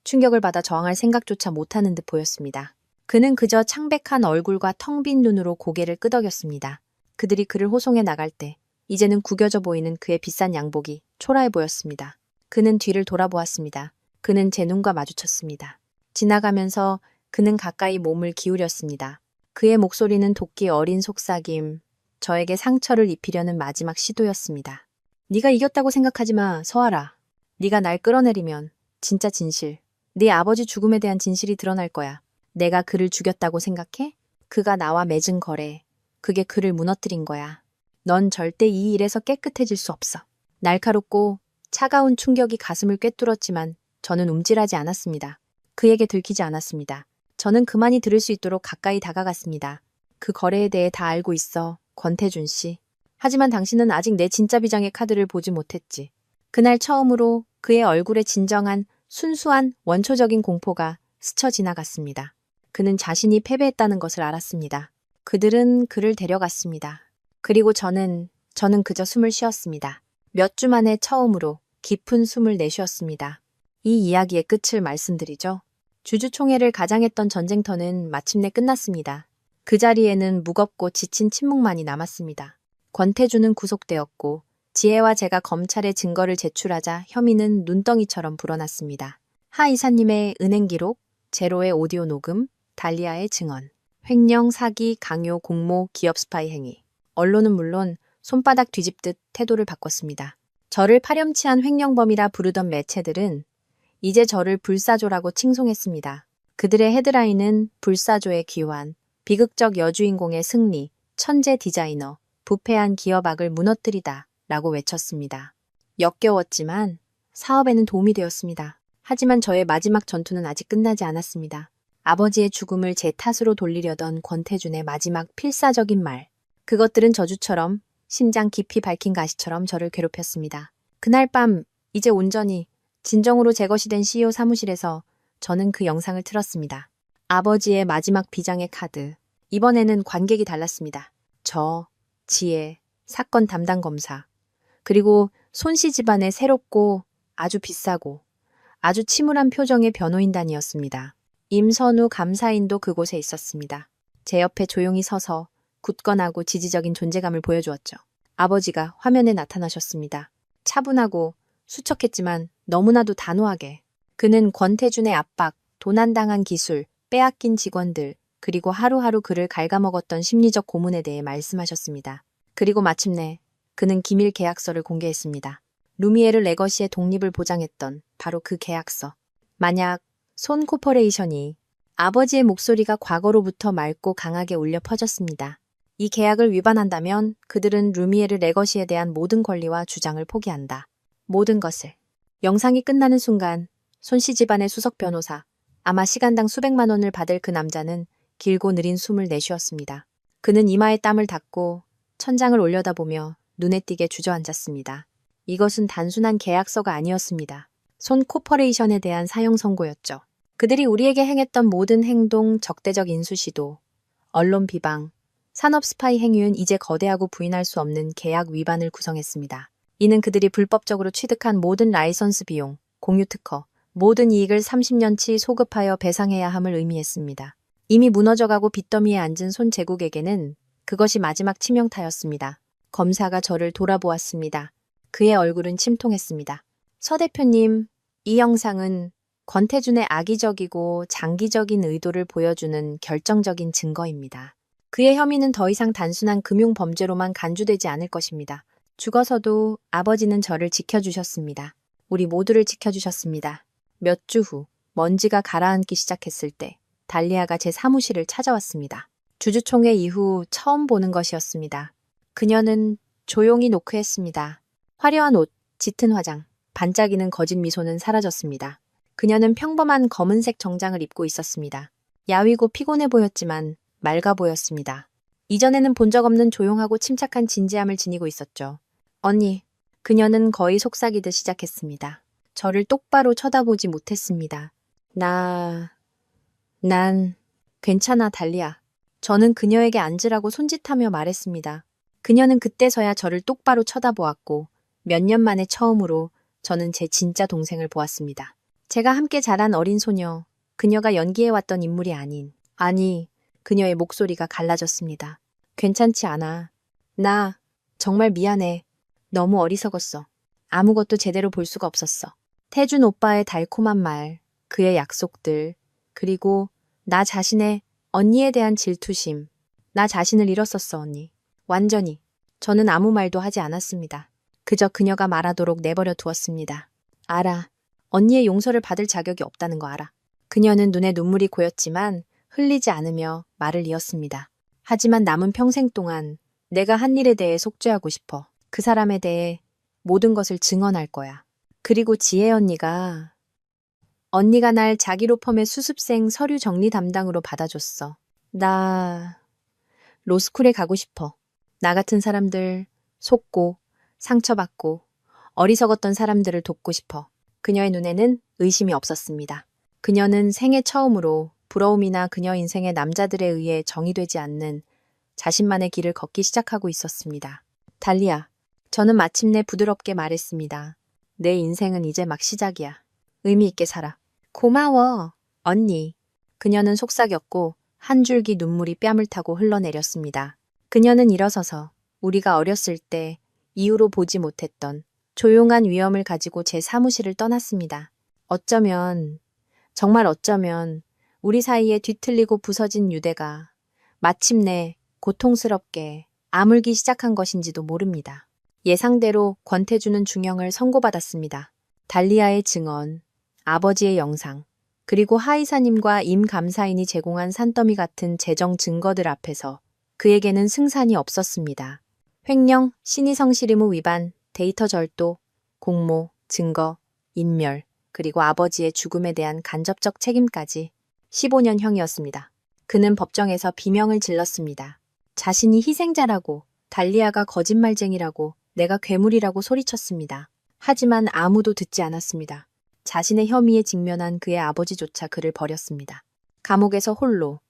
S1: 충격을 받아 저항할 생각조차 못하는 듯 보였습니다. 그는 그저 창백한 얼굴과 텅 빈 눈으로 고개를 끄덕였습니다. 그들이 그를 호송해 나갈 때 이제는 구겨져 보이는 그의 비싼 양복이 초라해 보였습니다. 그는 뒤를 돌아보았습니다. 그는 제 눈과 마주쳤습니다. 지나가면서 그는 가까이 몸을 기울였습니다. 그의 목소리는 도끼 어린 속삭임, 저에게 상처를 입히려는 마지막 시도였습니다. 네가 이겼다고 생각하지 마, 서하라. 네가 날 끌어내리면 진짜 진실, 네 아버지 죽음에 대한 진실이 드러날 거야. 내가 그를 죽였다고 생각해? 그가 나와 맺은 거래. 그게 그를 무너뜨린 거야. 넌 절대 이 일에서 깨끗해질 수 없어. 날카롭고 차가운 충격이 가슴을 꿰뚫었지만 저는 움찔하지 않았습니다. 그에게 들키지 않았습니다. 저는 그만이 들을 수 있도록 가까이 다가갔습니다. 그 거래에 대해 다 알고 있어, 권태준 씨. 하지만 당신은 아직 내 진짜 비장의 카드를 보지 못했지. 그날 처음으로 그의 얼굴에 진정한 순수한 원초적인 공포가 스쳐 지나갔습니다. 그는 자신이 패배했다는 것을 알았습니다. 그들은 그를 데려갔습니다. 그리고 저는 그저 숨을 쉬었습니다. 몇 주 만에 처음으로 깊은 숨을 내쉬었습니다. 이 이야기의 끝을 말씀드리죠. 주주총회를 가장했던 전쟁터는 마침내 끝났습니다. 그 자리에는 무겁고 지친 침묵만이 남았습니다. 권태준은 구속되었고 지혜와 제가 검찰에 증거를 제출하자 혐의는 눈덩이처럼 불어났습니다. 하 이사님의 은행 기록, 제로의 오디오 녹음, 달리아의 증언, 횡령, 사기, 강요, 공모, 기업 스파이 행위. 언론은 물론 손바닥 뒤집듯 태도를 바꿨습니다. 저를 파렴치한 횡령범이라 부르던 매체들은 이제 저를 불사조라고 칭송했습니다. 그들의 헤드라인은 불사조의 귀환, 비극적 여주인공의 승리, 천재 디자이너, 부패한 기업악을 무너뜨리다 라고 외쳤습니다. 역겨웠지만 사업에는 도움이 되었습니다. 하지만 저의 마지막 전투는 아직 끝나지 않았습니다. 아버지의 죽음을 제 탓으로 돌리려던 권태준의 마지막 필사적인 말. 그것들은 저주처럼 심장 깊이 박힌 가시처럼 저를 괴롭혔습니다. 그날 밤 이제 온전히 진정으로 제 것이 된 CEO 사무실에서 저는 그 영상을 틀었습니다. 아버지의 마지막 비장의 카드. 이번에는 관객이 달랐습니다. 저, 지혜, 사건 담당 검사, 그리고 손씨 집안의 새롭고 아주 비싸고 아주 침울한 표정의 변호인단이었습니다. 임선우 감사인도 그곳에 있었습니다. 제 옆에 조용히 서서 굳건하고 지지적인 존재감을 보여주었죠. 아버지가 화면에 나타나셨습니다. 차분하고 수척했지만 너무나도 단호하게. 그는 권태준의 압박, 도난당한 기술, 빼앗긴 직원들, 그리고 하루하루 그를 갉아먹었던 심리적 고문에 대해 말씀하셨습니다. 그리고 마침내 그는 기밀 계약서를 공개했습니다. 루미에르 레거시의 독립을 보장했던 바로 그 계약서. 만약 손 코퍼레이션이 아버지의 목소리가 과거로부터 맑고 강하게 울려 퍼졌습니다. 이 계약을 위반한다면 그들은 루미에르 레거시에 대한 모든 권리와 주장을 포기한다. 모든 것을. 영상이 끝나는 순간 손씨 집안의 수석 변호사, 아마 시간당 수백만 원을 받을 그 남자는 길고 느린 숨을 내쉬었습니다. 그는 이마에 땀을 닦고 천장을 올려다보며 눈에 띄게 주저앉았습니다. 이것은 단순한 계약서가 아니었습니다. 손 코퍼레이션에 대한 사형 선고였죠. 그들이 우리에게 행했던 모든 행동, 적대적 인수시도, 언론 비방, 산업 스파이 행위는 이제 거대하고 부인할 수 없는 계약 위반을 구성했습니다. 이는 그들이 불법적으로 취득한 모든 라이선스 비용, 공유 특허, 모든 이익을 30년치 소급하여 배상해야 함을 의미했습니다. 이미 무너져가고 빚더미에 앉은 손재국에게는 그것이 마지막 치명타였습니다. 검사가 저를 돌아보았습니다. 그의 얼굴은 침통했습니다. 서 대표님, 이 영상은 권태준의 악의적이고 장기적인 의도를 보여주는 결정적인 증거입니다. 그의 혐의는 더 이상 단순한 금융범죄로만 간주되지 않을 것입니다. 죽어서도 아버지는 저를 지켜주셨습니다. 우리 모두를 지켜주셨습니다. 몇 주 후, 먼지가 가라앉기 시작했을 때 달리아가 제 사무실을 찾아왔습니다. 주주총회 이후 처음 보는 것이었습니다. 그녀는 조용히 노크했습니다. 화려한 옷, 짙은 화장, 반짝이는 거짓 미소는 사라졌습니다. 그녀는 평범한 검은색 정장을 입고 있었습니다. 야위고 피곤해 보였지만 맑아 보였습니다. 이전에는 본 적 없는 조용하고 침착한 진지함을 지니고 있었죠. 언니, 그녀는 거의 속삭이듯 시작했습니다. 저를 똑바로 쳐다보지 못했습니다. 난 괜찮아, 달리야. 저는 그녀에게 앉으라고 손짓하며 말했습니다. 그녀는 그때서야 저를 똑바로 쳐다보았고 몇 년 만에 처음으로 저는 제 진짜 동생을 보았습니다. 제가 함께 자란 어린 소녀, 그녀가 연기해왔던 인물이 아니, 그녀의 목소리가 갈라졌습니다. 괜찮지 않아. 나 정말 미안해. 너무 어리석었어. 아무것도 제대로 볼 수가 없었어. 태준 오빠의 달콤한 말, 그의 약속들, 그리고 나 자신의 언니에 대한 질투심. 나 자신을 잃었었어, 언니. 완전히. 저는 아무 말도 하지 않았습니다. 그저 그녀가 말하도록 내버려 두었습니다. 알아. 언니의 용서를 받을 자격이 없다는 거 알아. 그녀는 눈에 눈물이 고였지만 흘리지 않으며 말을 이었습니다. 하지만 남은 평생 동안 내가 한 일에 대해 속죄하고 싶어. 그 사람에 대해 모든 것을 증언할 거야. 그리고 지혜 언니가 날 자기로 펌의 수습생 서류 정리 담당으로 받아줬어. 나 로스쿨에 가고 싶어. 나 같은 사람들 속고 상처받고 어리석었던 사람들을 돕고 싶어. 그녀의 눈에는 의심이 없었습니다. 그녀는 생애 처음으로 부러움이나 그녀 인생의 남자들에 의해 정의되지 않는 자신만의 길을 걷기 시작하고 있었습니다. 달리야, 저는 마침내 부드럽게 말했습니다. 내 인생은 이제 막 시작이야. 의미 있게 살아. 고마워, 언니. 그녀는 속삭였고 한 줄기 눈물이 뺨을 타고 흘러내렸습니다. 그녀는 일어서서 우리가 어렸을 때 이후로 보지 못했던 조용한 위엄을 가지고 제 사무실을 떠났습니다. 정말 어쩌면 우리 사이에 뒤틀리고 부서진 유대가 마침내 고통스럽게 아물기 시작한 것인지도 모릅니다. 예상대로 권태준은 중형을 선고받았습니다. 달리아의 증언, 아버지의 영상, 그리고 하이사님과 임 감사인이 제공한 산더미 같은 재정 증거들 앞에서 그에게는 승산이 없었습니다. 횡령, 신의성실 의무 위반, 데이터 절도, 공모, 증거, 인멸, 그리고 아버지의 죽음에 대한 간접적 책임까지 15년형이었습니다. 그는 법정에서 비명을 질렀습니다. 자신이 희생자라고, 달리아가 거짓말쟁이라고, 내가 괴물이라고 소리쳤습니다. 하지만 아무도 듣지 않았습니다. 자신의 혐의에 직면한 그의 아버지조차 그를 버렸습니다. 감옥에서 홀로.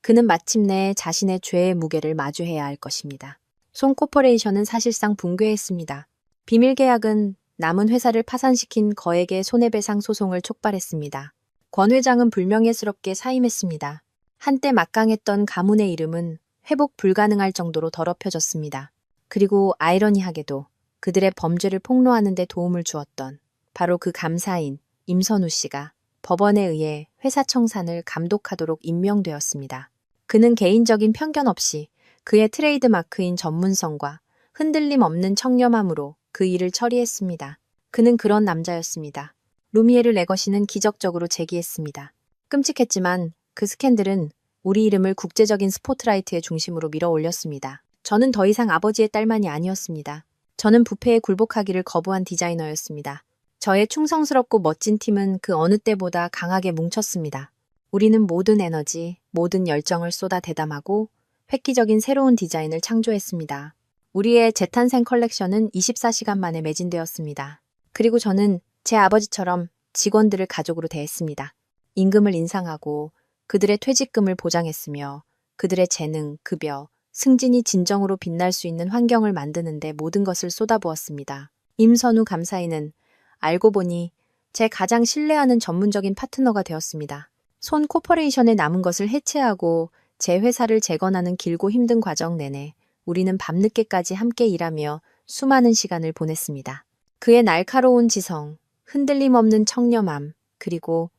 S1: 그는 마침내 자신의 죄의 무게를 마주해야 할 것입니다. 손코퍼레이션은 사실상 붕괴했습니다. 비밀계약은 남은 회사를 파산시킨 거액의 손해배상 소송을 촉발했습니다. 권 회장은 불명예스럽게 사임했습니다. 한때 막강했던 가문의 이름은 회복 불가능할 정도로 더럽혀졌습니다. 그리고 아이러니하게도 그들의 범죄를 폭로하는 데 도움을 주었던 바로 그 감사인 임선우 씨가 법원에 의해 회사 청산을 감독하도록 임명되었습니다. 그는 개인적인 편견 없이 그의 트레이드 마크인 전문성과 흔들림 없는 청렴함으로 그 일을 처리했습니다. 그는 그런 남자였습니다. 루미에르 레거시는 기적적으로 재기했습니다. 끔찍했지만 그 스캔들은 우리 이름을 국제적인 스포트라이트의 중심으로 밀어 올렸습니다. 저는 더 이상 아버지의 딸만이 아니었습니다. 저는 부패에 굴복하기를 거부한 디자이너였습니다. 저의 충성스럽고 멋진 팀은 그 어느 때보다 강하게 뭉쳤습니다. 우리는 모든 에너지, 모든 열정을 쏟아 대담하고 획기적인 새로운 디자인을 창조했습니다. 우리의 재탄생 컬렉션은 24시간 만에 매진되었습니다. 그리고 저는 제 아버지처럼 직원들을 가족으로 대했습니다. 임금을 인상하고 그들의 퇴직금을 보장했으며 그들의 재능, 급여, 승진이 진정으로 빛날 수 있는 환경을 만드는 데 모든 것을 쏟아부었습니다. 임선우 감사인은 알고 보니 제 가장 신뢰하는 전문적인 파트너가 되었습니다. 손 코퍼레이션에 남은 것을 해체하고 제 회사를 재건하는 길고 힘든 과정 내내 우리는 밤늦게까지 함께 일하며 수많은 시간을 보냈습니다. 그의 날카로운 지성, 흔들림 없는 청렴함, 그리고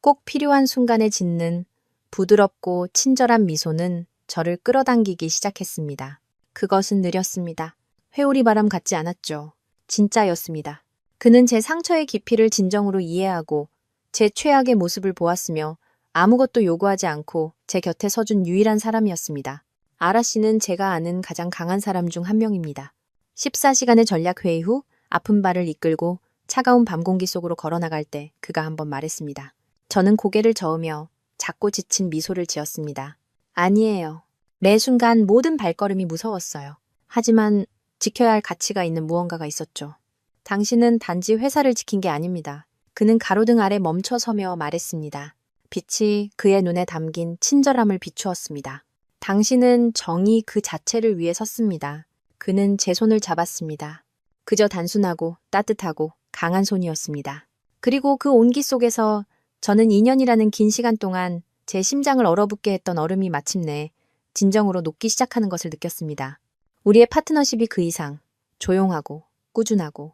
S1: 꼭 필요한 순간에 짓는 부드럽고 친절한 미소는 저를 끌어당기기 시작했습니다. 그것은 느렸습니다. 회오리바람 같지 않았죠. 진짜였습니다. 그는 제 상처의 깊이를 진정으로 이해하고 제 최악의 모습을 보았으며 아무것도 요구하지 않고 제 곁에 서준 유일한 사람이었습니다. 아라 씨는 제가 아는 가장 강한 사람 중 한 명입니다. 14시간의 전략 회의 후 아픈 발을 이끌고 차가운 밤 공기 속으로 걸어나갈 때 그가 한번 말했습니다. 저는 고개를 저으며 작고 지친 미소를 지었습니다. 아니에요. 매 순간 모든 발걸음이 무서웠어요. 하지만 지켜야 할 가치가 있는 무언가가 있었죠. 당신은 단지 회사를 지킨 게 아닙니다. 그는 가로등 아래 멈춰서며 말했습니다. 빛이 그의 눈에 담긴 친절함을 비추었습니다. 당신은 정의 그 자체를 위해 섰습니다. 그는 제 손을 잡았습니다. 그저 단순하고 따뜻하고 강한 손이었습니다. 그리고 그 온기 속에서 저는 2년이라는 긴 시간 동안 제 심장을 얼어붙게 했던 얼음이 마침내 진정으로 녹기 시작하는 것을 느꼈습니다. 우리의 파트너십이 그 이상 조용하고 꾸준하고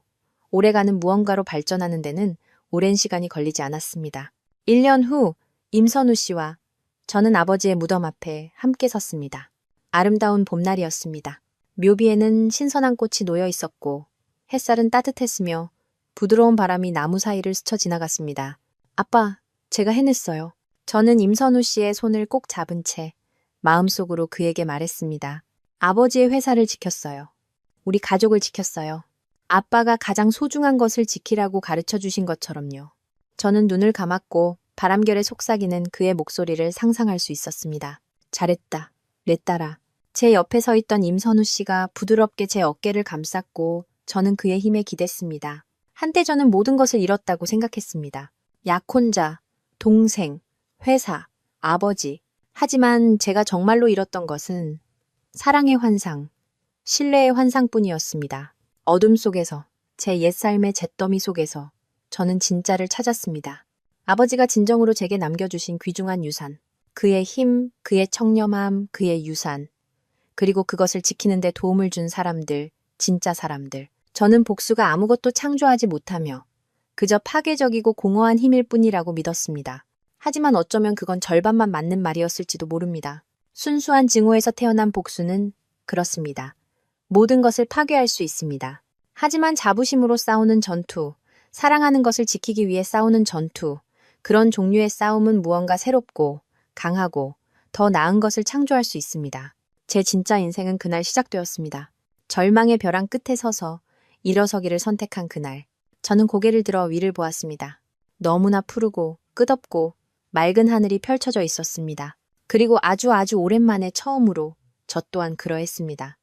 S1: 오래가는 무언가로 발전하는 데는 오랜 시간이 걸리지 않았습니다. 1년 후 임선우 씨와 저는 아버지의 무덤 앞에 함께 섰습니다. 아름다운 봄날이었습니다. 묘비에는 신선한 꽃이 놓여 있었고 햇살은 따뜻했으며 부드러운 바람이 나무 사이를 스쳐 지나갔습니다. 아빠, 제가 해냈어요. 저는 임선우 씨의 손을 꼭 잡은 채 마음속으로 그에게 말했습니다. 아버지의 회사를 지켰어요. 우리 가족을 지켰어요. 아빠가 가장 소중한 것을 지키라고 가르쳐 주신 것처럼요. 저는 눈을 감았고 바람결에 속삭이는 그의 목소리를 상상할 수 있었습니다. 잘했다, 내 딸아. 제 옆에 서 있던 임선우 씨가 부드럽게 제 어깨를 감쌌고 저는 그의 힘에 기댔습니다. 한때 저는 모든 것을 잃었다고 생각했습니다. 약혼자, 동생, 회사, 아버지. 하지만 제가 정말로 잃었던 것은 사랑의 환상, 신뢰의 환상뿐이었습니다. 어둠 속에서, 제 옛삶의 잿더미 속에서 저는 진짜를 찾았습니다. 아버지가 진정으로 제게 남겨주신 귀중한 유산, 그의 힘, 그의 청렴함, 그의 유산, 그리고 그것을 지키는 데 도움을 준 사람들, 진짜 사람들. 저는 복수가 아무것도 창조하지 못하며 그저 파괴적이고 공허한 힘일 뿐이라고 믿었습니다. 하지만 어쩌면 그건 절반만 맞는 말이었을지도 모릅니다. 순수한 증오에서 태어난 복수는 그렇습니다. 모든 것을 파괴할 수 있습니다. 하지만 자부심으로 싸우는 전투, 사랑하는 것을 지키기 위해 싸우는 전투, 그런 종류의 싸움은 무언가 새롭고 강하고 더 나은 것을 창조할 수 있습니다. 제 진짜 인생은 그날 시작되었습니다. 절망의 벼랑 끝에 서서 일어서기를 선택한 그날, 저는 고개를 들어 위를 보았습니다. 너무나 푸르고 끝없고 맑은 하늘이 펼쳐져 있었습니다. 그리고 아주 오랜만에 처음으로 저 또한 그러했습니다.